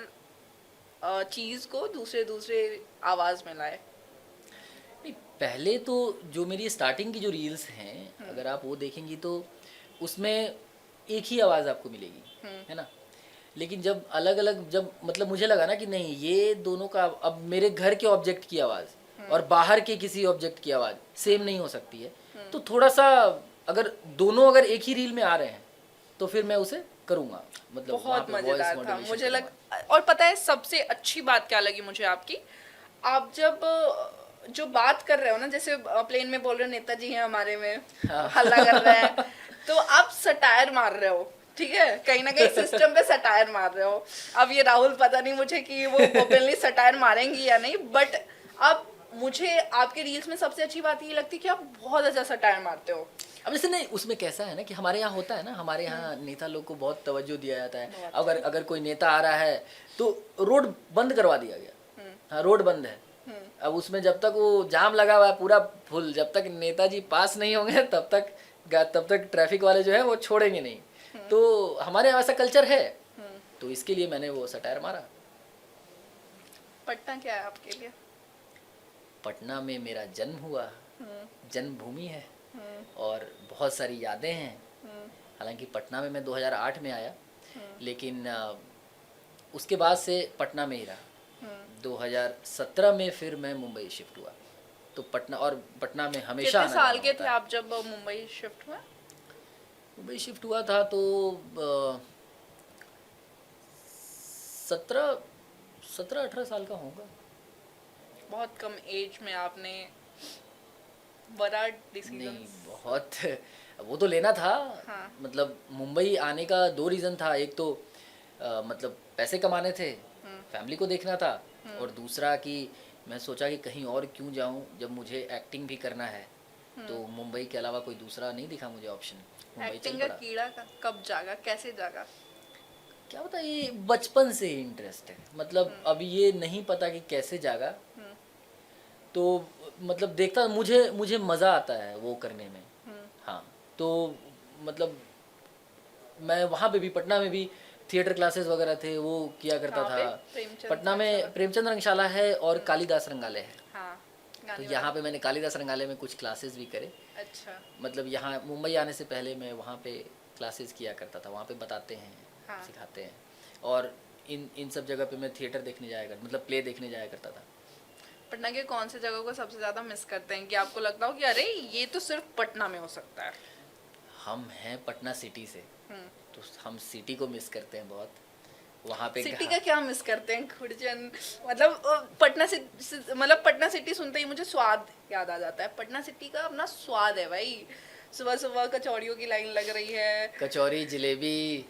चीज़ को दूसरे आवाज़ में लाए? नहीं, पहले तो जो मेरी स्टार्टिंग की जो रील्स हैं अगर आप वो देखेंगी तो उसमें एक ही आवाज़ आपको मिलेगी, है ना। लेकिन जब अलग अलग, जब मतलब मुझे लगा ना कि नहीं ये दोनों का, अब मेरे घर के ऑब्जेक्ट की आवाज़ और बाहर के किसी ऑब्जेक्ट की आवाज़ सेम नहीं हो सकती है। तो थोड़ा सा अगर दोनों अगर एक ही रील में आ रहे हैं तो फिर मैं उसे करूँगा। मतलब बहुत मज़ेदार था मुझे लग। और पता है सबसे अच्छी बात क्या लगी मुझे आपकी, आप जब जो बात कर रहे हो ना, जैसे प्लेन में बोल रहे हो नेताजी हैं हमारे में, हल्ला कर रहे हैं, तो आप सटायर मार रहे हो, ठीक है, कहीं ना कहीं सिस्टम पे सटायर मार रहे हो। अब ये राहुल पता नहीं मुझे कि वो ओपनली सटायर मारेंगी या नहीं, बट अब मुझे आपके रील्स में सबसे अच्छी बात ये लगती है कि आप बहुत अच्छा सटायर मारते हो। अब जैसे नहीं, उसमें कैसा है ना कि हमारे यहाँ होता है ना, हमारे यहाँ नेता लोग को बहुत तवज्जो दिया जाता है। अगर कोई नेता आ रहा है तो रोड बंद करवा दिया गया। हाँ, रोड बंद है। अब उसमें जब तक वो जाम लगा हुआ है पूरा फुल, जब तक नेताजी पास नहीं होंगे तब तक ट्रैफिक वाले जो है वो छोड़ेंगे नहीं। तो हमारे यहाँ ऐसा कल्चर है, तो इसके लिए मैंने वो सटायर मारा। पटना क्या है आपके लिए? पटना में मेरा जन्म हुआ, जन्मभूमि है और बहुत सारी यादें हैं। हालांकि पटना में मैं 2008 में आया, लेकिन उसके बाद से पटना में ही रहा। 2017 में फिर मैं मुंबई शिफ्ट हुआ। तो पटना में हमेशा कितने साल के थे आप जब मुंबई शिफ्ट हुआ? मुंबई शिफ्ट हुआ था तो 17-18 साल का होगा। बहुत कम एज में आपने बड़ा नहीं डिसीजन। बहुत वो तो लेना था। हाँ। मतलब मुंबई आने का 2 रीज़न था। एक तो मतलब पैसे कमाने थे, फैमिली को देखना था, और दूसरा कि मैं सोचा कि कहीं और क्यों जाऊं जब मुझे एक्टिंग भी करना है। तो मुंबई के अलावा कोई दूसरा नहीं दिखा मुझे ऑप्शन, मुंबई चल एक्टिंग का पड़ा। कीड़ा कब जागा, कैसे जागा? क्या पता, ये बचपन से इंटरेस्ट है। मतलब अब ये नहीं पता कि कैसे जागा। तो मतलब देखता मुझे मज़ा आता है वो करने में। हाँ, तो मतलब मैं वहाँ पे भी, पटना में भी थिएटर क्लासेस वगैरह थे, वो किया करता कहाँ था। पे? प्रेमचंद पटना में प्रेमचंद रंगशाला है और कालिदास रंगालय है। हाँ, तो गाने यहाँ पे मैंने कालिदास रंगालय में कुछ क्लासेस भी करे। वाले। अच्छा। मतलब यहाँ मुंबई आने से पहले मैं वहाँ पे क्लासेस किया करता था, वहाँ पे बताते हैं, हाँ। सिखाते हैं। और इन सब जगह पे मैं थिएटर देखने जाया करता, मतलब प्ले देखने जाया करता था। पटना के कौन से जगह को सबसे ज्यादा मिस करते हैं कि आपको लगता हो कि अरे ये तो सिर्फ पटना में हो सकता है? हम हैं पटना सिटी से, हम्म। तो हम सिटी को मिस करते हैं बहुत। वहाँ पे सिटी का क्या मिस करते हैं खुर्जन? मतलब मतलब पटना सिटी सुनते ही मुझे स्वाद याद आ जाता है। पटना सिटी का अपना स्वाद है भाई। सुबह सुबह कचौड़ियों की लाइन लग रही है, कचौरी, जलेबी,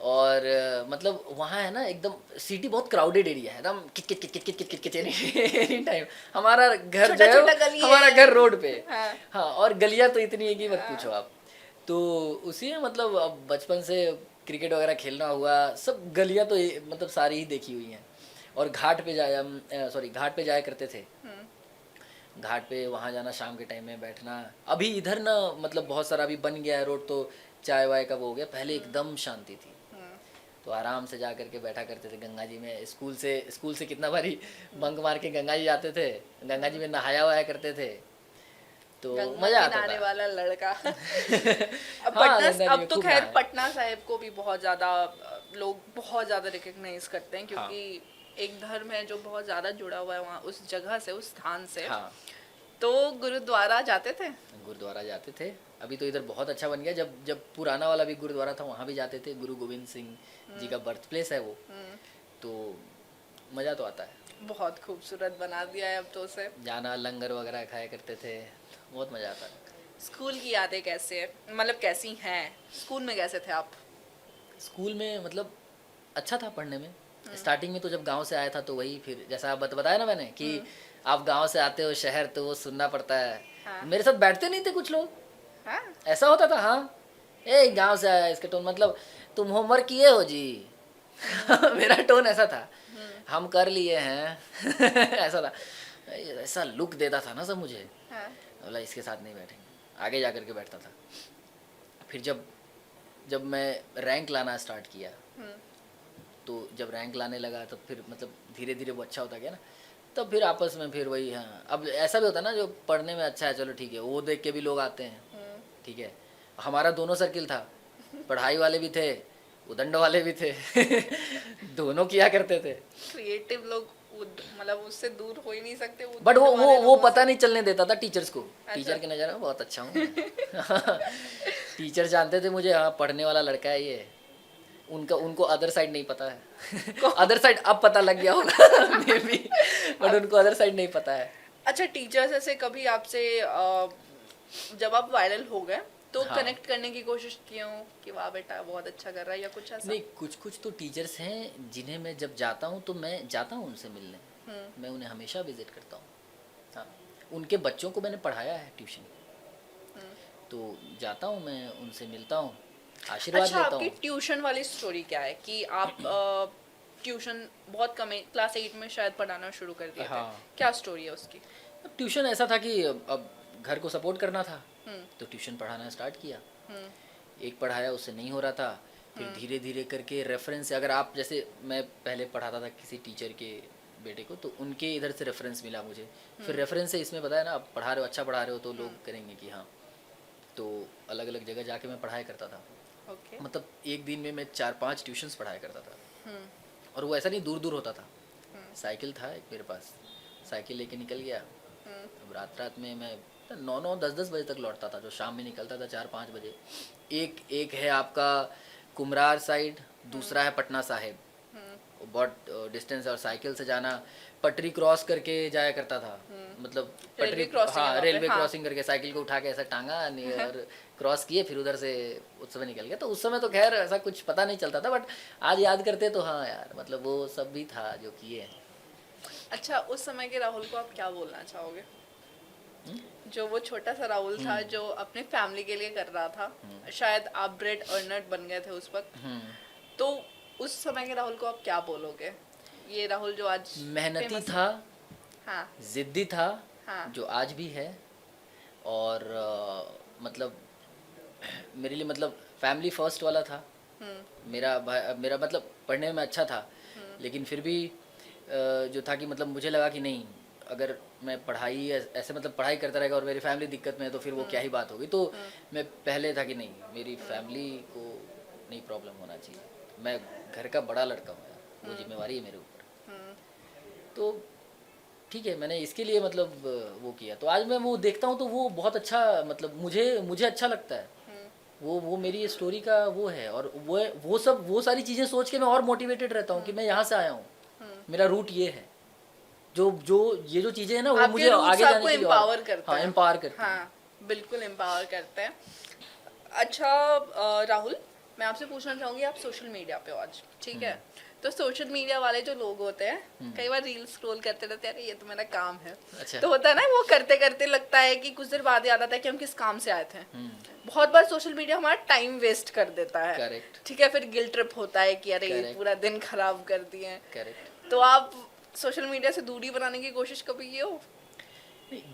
और मतलब वहाँ है ना एकदम, सिटी बहुत क्राउडेड एरिया है एकदम, kit kit kit kit kit kit kit any time. हमारा घर जो है छोटा-छोटा गली हमारा है। घर रोड पे। हाँ। हाँ, और गलियाँ तो इतनी है कि मत पूछो आप। तो उसी में मतलब अब बचपन से क्रिकेट वगैरह खेलना हुआ, सब गलियाँ तो मतलब सारी ही देखी हुई हैं। और घाट पे घाट पे जाया करते थे। घाट पे वहाँ जाना, शाम के टाइम में बैठना। अभी इधर ना मतलब बहुत सारा अभी बन गया है रोड, तो चाय वाय का वो हो गया। पहले एकदम शांति थी, तो आराम से जा करके बैठा करते थे गंगा जी में। स्कूल से कितना बारी बंक मार के गंगा जी जाते थे, गंगा जी में नहाया वाया करते थे, तो गंगा मजा आता किनारे था। वाला लड़का। अब हाँ, पटना, गंगा जी अब में तो खूब खैर नहाया। पटना साहिब को भी बहुत ज्यादा लोग बहुत ज्यादा रिकग्नाइज करते हैं, क्योंकि एक धर्म है जो बहुत ज्यादा जुड़ा हुआ है वहाँ उस जगह से, उस स्थान से। हाँ, तो गुरुद्वारा जाते थे? गुरुद्वारा जाते थे। अभी तो इधर बहुत अच्छा बन गया। जब पुराना वाला भी गुरुद्वारा था वहाँ भी जाते थे। गुरु गोविंद सिंह जी का बर्थ प्लेस है वो। तो मज़ा तो आता है। बहुत खूबसूरत बना दिया है अब तो उसे। जाना, लंगर वगैरह खाया करते थे, बहुत मज़ा आता है। स्कूल की यादें कैसे है, मतलब कैसी हैं? स्कूल में कैसे थे आप? स्कूल में मतलब अच्छा था पढ़ने में। स्टार्टिंग में तो जब गांव से आया था तो वही, फिर जैसा आप बताया ना मैंने कि आप गांव से आते हो शहर, तो वो सुनना पड़ता है। हाँ। मेरे साथ बैठते नहीं थे कुछ लोग, हाँ? ऐसा होता था। हाँ, ए गांव से आया, इसका टोन मतलब तुम होमवर्क किए हो जी। मेरा टोन ऐसा था, हम कर लिए हैं। ऐसा था, ऐसा लुक देता था ना सब मुझे। हाँ। बोला इसके साथ नहीं बैठेंगे, आगे जा करके बैठता था। फिर जब मैं रैंक लाना स्टार्ट किया, तो जब रैंक लाने लगा तब फिर मतलब धीरे धीरे वो अच्छा होता गया ना। तब फिर आपस में फिर वही, हाँ, अब ऐसा भी होता है ना, जो पढ़ने में अच्छा है चलो ठीक है, वो देख के भी लोग आते हैं, ठीक है। हमारा दोनों सर्किल था, पढ़ाई वाले भी थे, उदंड वाले भी थे। दोनों किया करते थे। क्रिएटिव लोग मतलब उससे दूर हो ही नहीं सकते। बट उद्योग वाले वो लोगों पता नहीं चलने देता था टीचर्स को। अच्छा। टीचर की नज़र में बहुत अच्छा हूँ। टीचर जानते थे मुझे, हाँ पढ़ने वाला लड़का है ये। उनको अदर साइड नहीं पता है। अदर साइड अब पता लग गया होगा मे बी, बट उनको अदर साइड नहीं पता है। अच्छा, टीचर्स ऐसे कभी आपसे जब आप वायरल हो गए तो हाँ। कनेक्ट करने की कोशिश की हो कि वाह बेटा बहुत अच्छा कर रहा है, या कुछ ऐसा? नहीं, कुछ तो टीचर्स हैं जिन्हें मैं जब जाता हूँ तो मैं जाता हूँ उनसे मिलने। मैं उन्हें हमेशा विजिट करता हूँ। हाँ, उनके बच्चों को मैंने पढ़ाया है ट्यूशन, तो जाता हूँ मैं उनसे मिलता हूँ, आशीर्वाद अच्छा, लेता आपकी हूँ। ट्यूशन वाली स्टोरी क्या है कि आप ट्यूशन बहुत कम क्लास 8 में शायद पढ़ाना शुरू कर दिया था? हाँ। क्या स्टोरी है उसकी? ट्यूशन ऐसा था कि अब घर को सपोर्ट करना था, तो ट्यूशन पढ़ाना स्टार्ट किया। एक पढ़ाया, उससे नहीं हो रहा था। फिर धीरे धीरे करके रेफरेंस से, अगर आप जैसे मैं पहले पढ़ाता था किसी टीचर के बेटे को, तो उनके इधर से रेफरेंस मिला मुझे। फिर रेफरेंस से इसमें बताया ना, आप पढ़ा रहे हो, अच्छा पढ़ा रहे हो, तो लोग करेंगे कि हाँ। तो अलग अलग जगह जाके मैं पढ़ाया करता था। ओके। मतलब एक दिन में मैं 4-5 ट्यूशन्स पढ़ाया करता था। और वो ऐसा नहीं दूर दूर होता था। साइकिल था एक मेरे पास, साइकिल लेके निकल गया। अब रात में मैं 9-9, 10-10 बजे तक लौटता था, जो शाम में निकलता था 4-5 बजे। एक है आपका कुमरार साइड, दूसरा है पटना साहिब, बहुत डिस्टेंस और साइकिल से जाना, पटरी क्रॉस करके जाया करता था, मतलब रेलवे पटरी, crossing है हाँ वहाँ पे, रेलवे हाँ। क्रॉसिंग करके साइकिल को उठा के ऐसा टांगा और क्रॉस किए, फिर उधर से उस समय निकल गया। तो उस समय तो खैर ऐसा कुछ पता नहीं चलता था, बट आज याद करते तो हाँ यार, मतलब वो सब भी था जो किए। अच्छा, उस समय के राहुल को आप क्या बोलना चाहोगे? जो वो छोटा सा राहुल था जो अपने फैमिली के लिए कर रहा था, शायद आप ब्रेड अर्नर बन गए थे उस वक्त, तो उस समय के राहुल को आप क्या बोलोगे? ये राहुल जो आज मेहनती famous है। था, हाँ जिद्दी था, हाँ। जो आज भी है, और मतलब मेरे लिए मतलब फैमिली फर्स्ट वाला था। मेरा मतलब पढ़ने में अच्छा था, लेकिन फिर भी जो था कि मतलब मुझे लगा कि नहीं, अगर मैं पढ़ाई ऐसे मतलब पढ़ाई करता रहेगा और मेरी फैमिली दिक्कत में है तो फिर वो क्या ही बात होगी। तो मैं पहले था कि नहीं, मेरी फैमिली को नहीं प्रॉब्लम होना चाहिए, मैं घर का बड़ा लड़का हूँ यार, वो जिम्मेवारी है मेरे ऊपर। तो ठीक है, मैंने इसके लिए मतलब वो किया। तो आज मैं वो देखता हूँ तो वो बहुत अच्छा, मतलब मुझे अच्छा लगता है। वो मेरी स्टोरी का वो है, और वो सारी चीज़ें सोच के मैं और मोटिवेटेड रहता हूँ कि मैं यहाँ से आया हूँ, मेरा रूट ये है। ये जो चीज़ें हैं ना, वो आपके मुझे roots आगे जाने आपको के लिए empower करते हाँ हैं। एम्पावर करते हैं। हाँ, बिल्कुल एम्पावर करते हैं। अच्छा राहुल, मैं आपसे पूछना चाहूंगी, आप सोशल मीडिया पे हो आज, ठीक है? तो सोशल मीडिया वाले जो लोग होते हैं, कई बार रील स्क्रॉल करते रहते हैं, अरे ये तो मेरा काम है। अच्छा। तो होता है ना, वो करते करते लगता है कि कुछ देर बाद याद आता है कि हम किस काम से आए थे। बहुत बार सोशल मीडिया हमारा टाइम वेस्ट कर देता है। Correct. ठीक है, फिर गिल्ट ट्रिप होता है कि अरे Correct. पूरा दिन खराब कर दिए। करेक्ट। तो आप सोशल मीडिया से दूरी बनाने की कोशिश कभी की हो?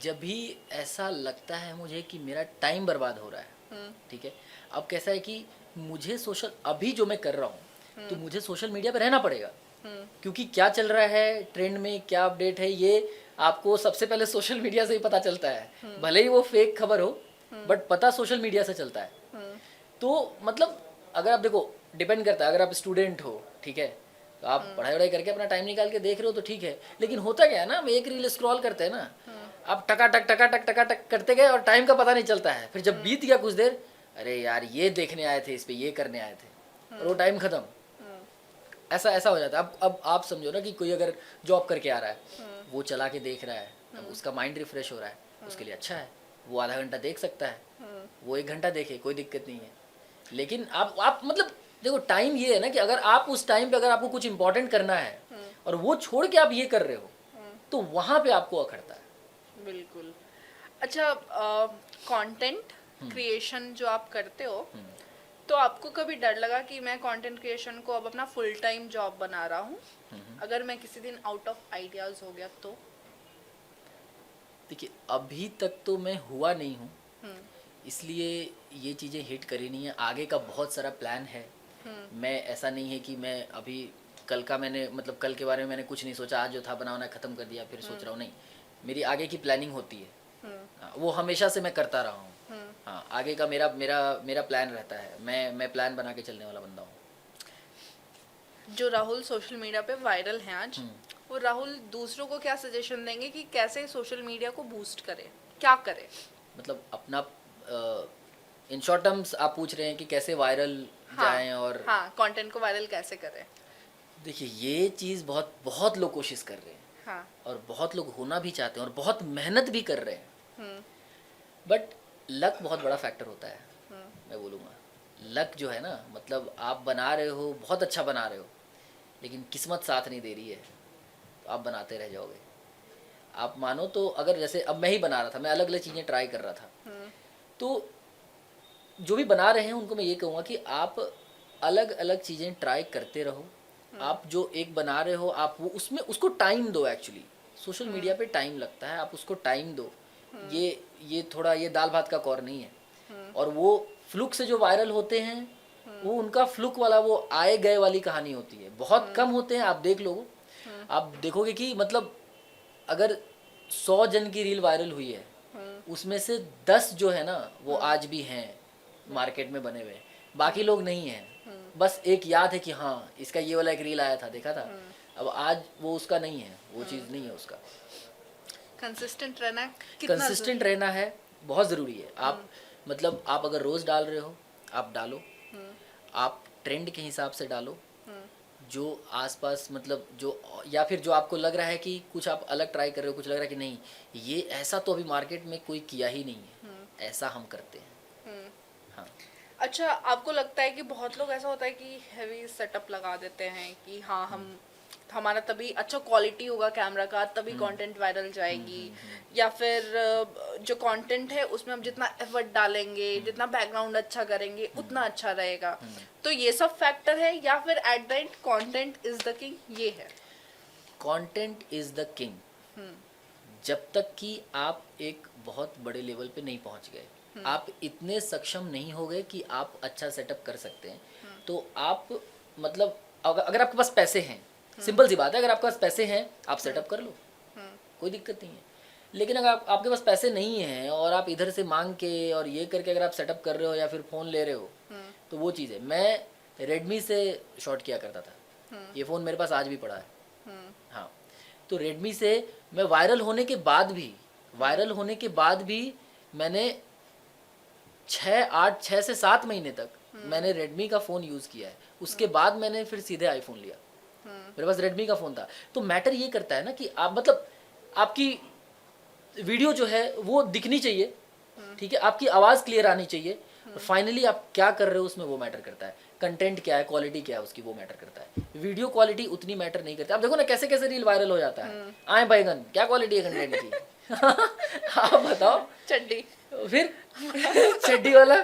जब भी ऐसा लगता है मुझे कि मेरा टाइम बर्बाद हो रहा है, ठीक है, अब कैसा है कि मुझे सोशल, अभी जो मैं कर रहा हूँ, तो मुझे सोशल मीडिया पे रहना पड़ेगा, क्योंकि क्या चल रहा है ट्रेंड में, क्या अपडेट है, ये आपको सबसे पहले सोशल मीडिया से ही पता चलता है। भले ही वो फेक खबर हो, बट पता सोशल मीडिया से चलता है। तो मतलब अगर आप देखो, डिपेंड करता है, अगर आप स्टूडेंट हो, ठीक है, तो आप पढ़ाई वढ़ाई करके अपना टाइम निकाल के देख रहे हो तो ठीक है। लेकिन होता क्या है ना, हम एक रील स्क्रॉल करते हैं ना, आप टका टक करते गए और टाइम का पता नहीं चलता है। फिर जब बीत गया कुछ देर, अरे यार ये देखने आए थे, इस पे ये करने आए थे, और वो टाइम खत्म। ऐसा हो जाता है। अब आप समझो ना कि कोई अगर जॉब करके आ रहा है, वो चला के देख रहा है, अब उसका माइंड रिफ्रेश हो रहा है, उसके लिए अच्छा है, वो आधा घंटा देख सकता है, वो 1 घंटा देखे, कोई दिक्कत नहीं है। लेकिन आप मतलब देखो, टाइम ये है ना कि अगर आप उस टाइम पे अगर आपको कुछ इंपॉर्टेंट करना है और वो छोड़ के आप ये कर रहे हो, तो वहां पे आपको अखड़ता है। बिल्कुल। अच्छा, कंटेंट क्रिएशन जो आप करते हो, तो आपको कभी डर लगा कि मैं कंटेंट क्रिएशन को अब अपना फुल टाइम जॉब बना रहा हूँ, अगर मैं किसी दिन आउट ऑफ आइडियाज हो गया तो? देखिए, अभी तक तो मैं हुआ नहीं हूँ, इसलिए ये चीज़ें हिट करी नहीं है। आगे का बहुत सारा प्लान है। मैं ऐसा नहीं है कि मैं अभी कल के बारे में मैंने कुछ नहीं सोचा, आज जो था बनाना ख़त्म कर दिया फिर सोच रहा हूँ, नहीं, मेरी आगे की प्लानिंग होती है। हाँ, वो हमेशा से मैं करता रहा हूँ। हाँ, आगे का मेरा प्लान रहता है, मैं प्लान बना के चलने वाला बंदा हूँ। जो राहुल सोशल मीडिया पे वायरल हैं आज, वो राहुल दूसरों को क्या सजेशन देंगे कि कैसे सोशल मीडिया को बूस्ट करे, क्या करे? मतलब अपना इन शॉर्ट टर्म्स आप पूछ रहे हैं कि कैसे वायरल जाएं, और हाँ, कंटेंट को वायरल कैसे करें? देखिए, ये चीज़ बहुत लोग कोशिश कर रहे हैं, हाँ। और बहुत लोग होना भी चाहते हैं और बहुत मेहनत भी कर रहे हैं, बट लक बहुत बड़ा फैक्टर होता है। मैं बोलूँगा लक जो है ना, मतलब आप बना रहे हो, बहुत अच्छा बना रहे हो, लेकिन किस्मत साथ नहीं दे रही है, तो आप बनाते रह जाओगे। आप मानो तो अगर जैसे अब मैं ही बना रहा था, मैं अलग अलग चीज़ें ट्राई कर रहा था, तो जो भी बना रहे हैं उनको मैं ये कहूँगा कि आप अलग अलग चीज़ें ट्राई करते रहो। आप जो एक बना रहे हो, आप वो उसको टाइम दो। एक्चुअली सोशल मीडिया पे टाइम लगता है, आप उसको टाइम दो। ये थोड़ा ये दाल भात का कौर नहीं है। और वो फ्लुक से जो वायरल होते हैं, वो उनका फ्लुक वाला वो आए गए वाली कहानी होती है, बहुत कम होते हैं। आप देख लो, आप देखोगे कि मतलब अगर 100 जन की रील वायरल हुई है, उसमें से 10 जो है ना वो आज भी हैं मार्केट में बने हुए, बाकी लोग नहीं हैं। बस एक याद है कि हाँ इसका ये वाला एक रील आया था, देखा था। अब आज वो उसका नहीं है, वो चीज़ नहीं है उसका। कंसिस्टेंट रहना है, कंसिस्टेंट रहना है, बहुत ज़रूरी है। आप मतलब आप अगर रोज़ डाल रहे हो, आप डालो, आप ट्रेंड के हिसाब से डालो, जो आसपास मतलब जो, या फिर जो आपको लग रहा है कि कुछ आप अलग ट्राई कर रहे हो, कुछ लग रहा है कि नहीं ये ऐसा तो अभी मार्केट में कोई किया ही नहीं है, ऐसा हम करते हैं। हाँ। अच्छा, आपको लगता है कि बहुत लोग ऐसा होता है कि हैवी सेटअप लगा देते हैं कि हाँ हम हमारा तभी अच्छा क्वालिटी होगा कैमरा का, तभी कंटेंट वायरल जाएगी, या फिर जो कंटेंट है उसमें हम जितना एफर्ट डालेंगे, जितना बैकग्राउंड अच्छा करेंगे उतना अच्छा रहेगा। तो ये सब फैक्टर है, या फिर at the end content is the king, ये है? कंटेंट इज द किंग जब तक कि आप एक बहुत बड़े लेवल पे नहीं पहुंच गए, आप इतने सक्षम नहीं हो गए कि आप अच्छा सेटअप कर सकते हैं, तो आप मतलब अगर आपके पास पैसे हैं, सिंपल सी बात है, अगर आपके पास पैसे हैं आप सेटअप कर लो, कोई दिक्कत नहीं है। लेकिन अगर आपके पास पैसे नहीं हैं और आप इधर से मांग के और ये करके अगर आप सेटअप कर रहे हो या फिर फ़ोन ले रहे हो, तो वो चीज़ है। मैं रेडमी से शॉट किया करता था, ये फ़ोन मेरे पास आज भी पड़ा है। हाँ, तो रेडमी से मैं वायरल होने के बाद भी मैंने 6 से 7 महीने तक मैंने रेडमी का फ़ोन यूज़ किया है। उसके बाद मैंने फिर सीधे आईफोन लिया, मेरे पास रेडमी का फ़ोन था। तो मैटर ये करता है ना कि आप मतलब आपकी वीडियो जो है वो दिखनी चाहिए, ठीक है, आपकी आवाज़ क्लियर आनी चाहिए, फाइनली आप क्या कर रहे हो उसमें वो मैटर करता है। कंटेंट क्या है, क्वालिटी क्या है उसकी, वो मैटर करता है। वीडियो क्वालिटी उतनी मैटर नहीं करती। आप देखो ना कैसे कैसे रील वायरल हो जाता है, आए बैगन, क्या क्वालिटी है कंटेंट की? आप बताओ। चड्डी, फिर चड्डी वाला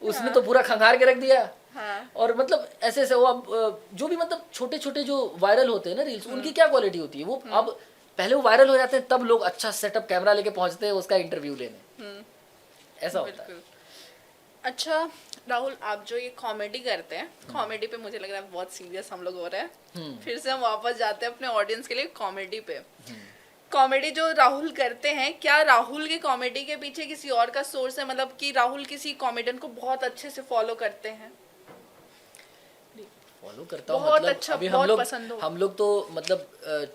उसने तो पूरा खंगार के रख दिया। हाँ। और मतलब ऐसे ऐसे वो अब जो भी मतलब छोटे छोटे जो वायरल होते हैं ना रील्स, उनकी क्या क्वालिटी होती है वो अब पहले वो वायरल हो जाते हैं, तब लोग अच्छा सेटअप कैमरा लेके पहुंचते हैं उसका इंटरव्यू लेने, ऐसा होता है। अच्छा राहुल, आप जो ये कॉमेडी करते हैं, कॉमेडी पे मुझे लग रहा है बहुत सीरियस हम लोग हो रहे हैं, फिर से हम वापस जाते हैं अपने ऑडियंस के लिए कॉमेडी पे। कॉमेडी जो राहुल करते हैं, क्या राहुल की कॉमेडी के पीछे किसी और का सोर्स है, मतलब कि राहुल किसी कॉमेडियन को बहुत अच्छे से फॉलो करते हैं? फॉलो करता हूँ बहुत मतलब अच्छा, अभी बहुत पसंद हो। हम लोग तो मतलब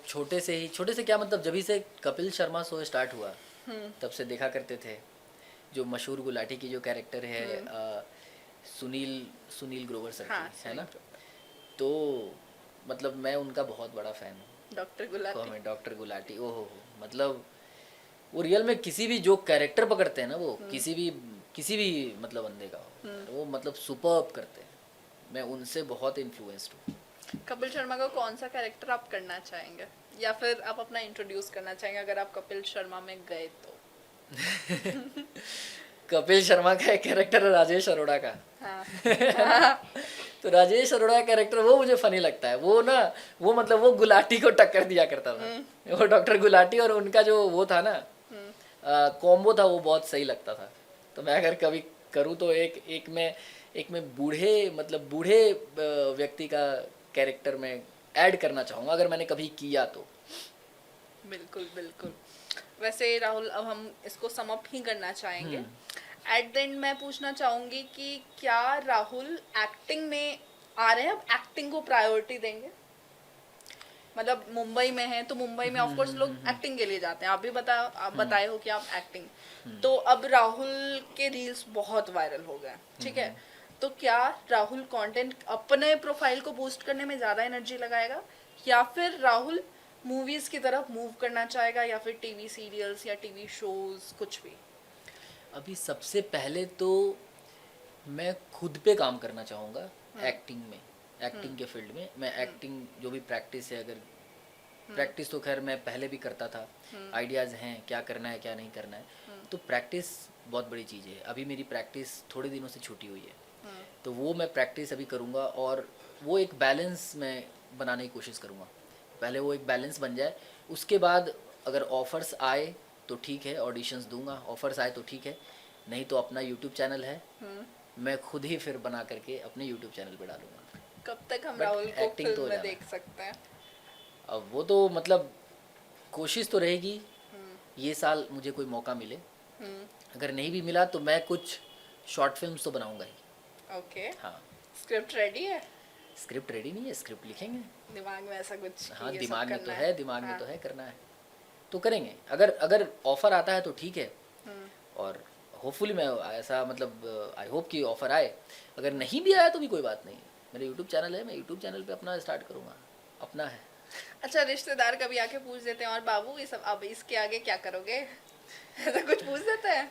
छोटे से क्या मतलब जब से कपिल शर्मा शो स्टार्ट हुआ तब से देखा करते थे। जो मशहूर गुलाटी की जो कैरेक्टर है सुनील ग्रोवर सर हाँ, की, है ना, तो मतलब मैं उनका बहुत बड़ा फैन हूँ। डॉक्टर गुलाटी, ओहो, मतलब वो रियल में किसी भी जो कैरेक्टर पकड़ते हैं ना, वो किसी भी मतलब बंदे का हो, वो मतलब सुपर्ब करते हैं। मैं उनसे बहुत इन्फ्लुएंस्ड हूँ। कपिल शर्मा का कौन सा कैरेक्टर आप करना चाहेंगे, या फिर आप अपना इंट्रोड्यूस करना चाहेंगे अगर आप कपिल शर्मा में गए तो? कपिल शर्मा का एक कैरेक्टर है राजेश अरोड़ा का। हाँ। तो राजेश अरोड़ा का कैरेक्टर वो मुझे फनी लगता है। वो ना वो मतलब वो गुलाटी को टक्कर दिया करता था। वो डॉक्टर गुलाटी और उनका जो वो था ना कॉम्बो था, वो बहुत सही लगता था। तो मैं अगर कभी करूँ तो एक में बूढ़े व्यक्ति का कैरेक्टर में ऐड करना चाहूँगा, अगर मैंने कभी किया तो। बिल्कुल बिल्कुल। वैसे राहुल, अब हम इसको सम अप ही करना चाहेंगे। एट द एंड मैं पूछना चाहूँगी कि क्या राहुल एक्टिंग में आ रहे हैं, अब एक्टिंग को प्रायोरिटी देंगे? मतलब मुंबई में है तो मुंबई में ऑफ कोर्स लोग एक्टिंग के लिए जाते हैं, आप बताए हो कि आप एक्टिंग, तो अब राहुल के रील्स बहुत वायरल हो गए, ठीक है, तो क्या राहुल कंटेंट अपने प्रोफाइल को बूस्ट करने में ज़्यादा एनर्जी लगाएगा, या फिर राहुल मूवीज़ की तरफ मूव करना चाहेगा, या फिर टीवी सीरियल्स या टीवी शोज़, कुछ भी? अभी सबसे पहले तो मैं खुद पे काम करना चाहूँगा एक्टिंग में, एक्टिंग के फील्ड में। मैं एक्टिंग जो भी प्रैक्टिस है, अगर प्रैक्टिस तो खैर मैं पहले भी करता था, आइडियाज़ हैं क्या करना है क्या नहीं करना है, तो प्रैक्टिस बहुत बड़ी चीज़ है। अभी मेरी प्रैक्टिस थोड़े दिनों से छूटी हुई है, तो वो मैं प्रैक्टिस अभी करूँगा और वो एक बैलेंस मैं बनाने की कोशिश करूँगा। पहले वो एक बैलेंस बन जाए, उसके बाद अगर ऑफ़र्स आए तो ठीक है, ऑडिशंस दूंगा, ऑफ़र्स आए तो ठीक है, नहीं तो अपना यूट्यूब चैनल है, मैं खुद ही फिर बना करके अपने यूट्यूब चैनल पे डालूंगा। कब तक हम राहुल को फिल्म में देख सकते हैं? अब वो तो मतलब कोशिश तो रहेगी, ये साल मुझे कोई मौका मिले, अगर नहीं भी मिला तो मैं कुछ शॉर्ट फिल्म्स तो बनाऊंगा ही। ओके। हाँ। स्क्रिप्ट रेडी है? स्क्रिप्ट रेडी नहीं है, स्क्रिप्ट लिखेंगे। दिमाग में ऐसा कुछ? हाँ, दिमाग में तो है, में तो है, करना है तो करेंगे। अगर ऑफर आता है तो ठीक है, और होपफुली मैं ऐसा मतलब आई होप कि ऑफर आए, अगर नहीं भी आया तो भी कोई बात नहीं, मेरा यूट्यूब चैनल है, मैं यूट्यूब चैनल पे अपना स्टार्ट करूँगा, अपना है। अच्छा, रिश्तेदार कभी आके पूछ देते हैं और बाबू ये सब अब इसके आगे क्या करोगे, ऐसा कुछ पूछ देते हैं?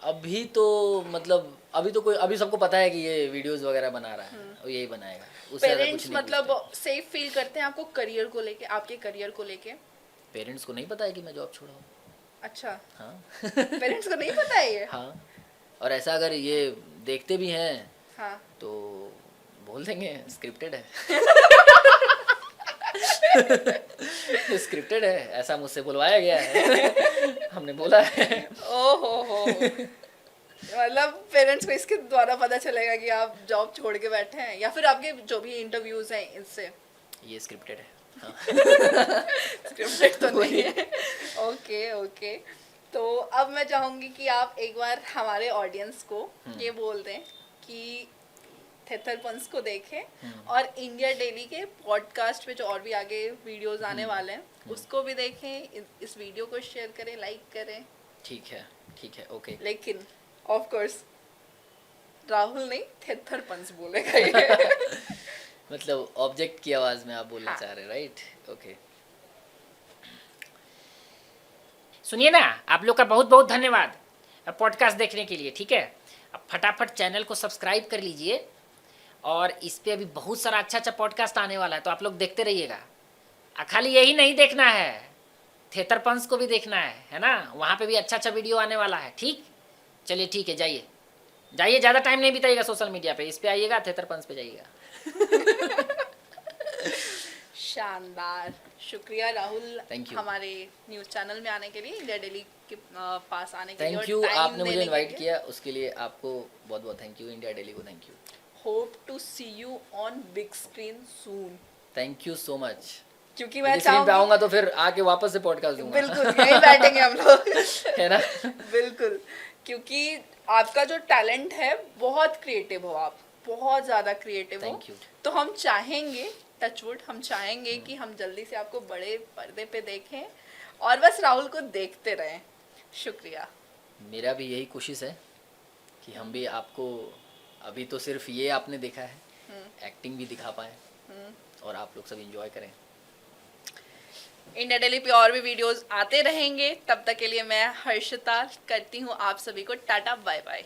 अभी तो मतलब अभी सबको पता है कि ये वीडियोस वगैरह बना रहा है और यही बनाएगा, उससे ज़्यादा पेरेंट्स कुछ नहीं मतलब सेफ फील करते हैं आपको करियर को लेके, आपके करियर को लेके? पेरेंट्स को नहीं पता है कि मैं जॉब छोड़ा हूँ। अच्छा, हाँ पेरेंट्स को नहीं पता है ये? हाँ, और ऐसा अगर ये देखते भी हैं हाँ। तो बोल देंगे स्क्रिप्टेड है। स्क्रिप्टेड है, ऐसा मुझसे बुलवाया गया है। हमने बोला है। ओहो मतलब पेरेंट्स को इसके द्वारा पता चलेगा कि आप जॉब छोड़ के बैठे हैं, या फिर आपके जो भी इंटरव्यूज हैं इससे? ये स्क्रिप्टेड है। हाँ। स्क्रिप्टेड तो नहीं है। ओके। तो अब मैं चाहूंगी कि आप एक बार हमारे ऑडियंस को ये बोल दें कि थेथरपंस को देखें और इंडिया डेली के पॉडकास्ट पे जो और भी आगे वीडियोस आने वाले हैं उसको भी देखें, इस वीडियो को शेयर करें, लाइक करें। ठीक है, ओके। लेकिन ऑफ कोर्स राहुल नहीं, थेथरपंस बोलेगा ये। मतलब ऑब्जेक्ट की आवाज में आप बोलना हाँ। चाह रहे, राइट? ओके। सुनिए ना, आप लोग का बहुत बहुत धन्यवाद पॉडकास्ट देखने के लिए, ठीक है? अब फटाफट चैनल को सब्सक्राइब कर लीजिए और इस पे अभी बहुत सारा अच्छा पॉडकास्ट आने वाला है, तो आप लोग देखते रहिएगा। खाली यही नहीं देखना है, थेथरपंस को भी देखना है ना? वहाँ पे भी अच्छा वीडियो आने वाला है, ठीक? चलिए ठीक है, जाइए, ज़्यादा टाइम नहीं बिताइएगा सोशल मीडिया पे, इस पे आइएगा, थेथरपंस पे जाइएगा। शानदार, शुक्रिया राहुल, Thank you. हमारे न्यूज़ चैनल में आने के लिए, इंडिया डेली के पास आने के लिए, थैंक और यू, time आपने मुझे देने के इनवाइट लिए। किया, उसके लिए आपको बहुत बहुत थैंक यू। इंडिया डेली को thank you. Hope to see you on big screen soon. Thank you so much. क्योंकि मैं स्क्रीन पे चाहूंगी आऊंगा तो फिर आके वापस से पॉडकास्ट दूंगा। बिल्कुल यहीं बैठेंगे हम लोग। है ना? बिल्कुल, क्योंकि आपका जो टैलेंट है, बहुत क्रिएटिव हो आप, बहुत ज़्यादा क्रिएटिव हो। Thank you. तो हम चाहेंगे, टचवुड, हम चाहेंगे कि हम जल्दी से आपको बड़े पर्दे पे देखें और बस राहुल को देखते रहें। शुक्रिया। मेरा भी यही कोशिश है कि हम भी आपको, अभी तो सिर्फ ये आपने देखा है, एक्टिंग भी दिखा पाए और आप लोग सब एंजॉय करें। इंडिया डेली पे और भी वीडियोस आते रहेंगे, तब तक के लिए मैं हर्षिता करती हूँ आप सभी को टाटा बाय बाय।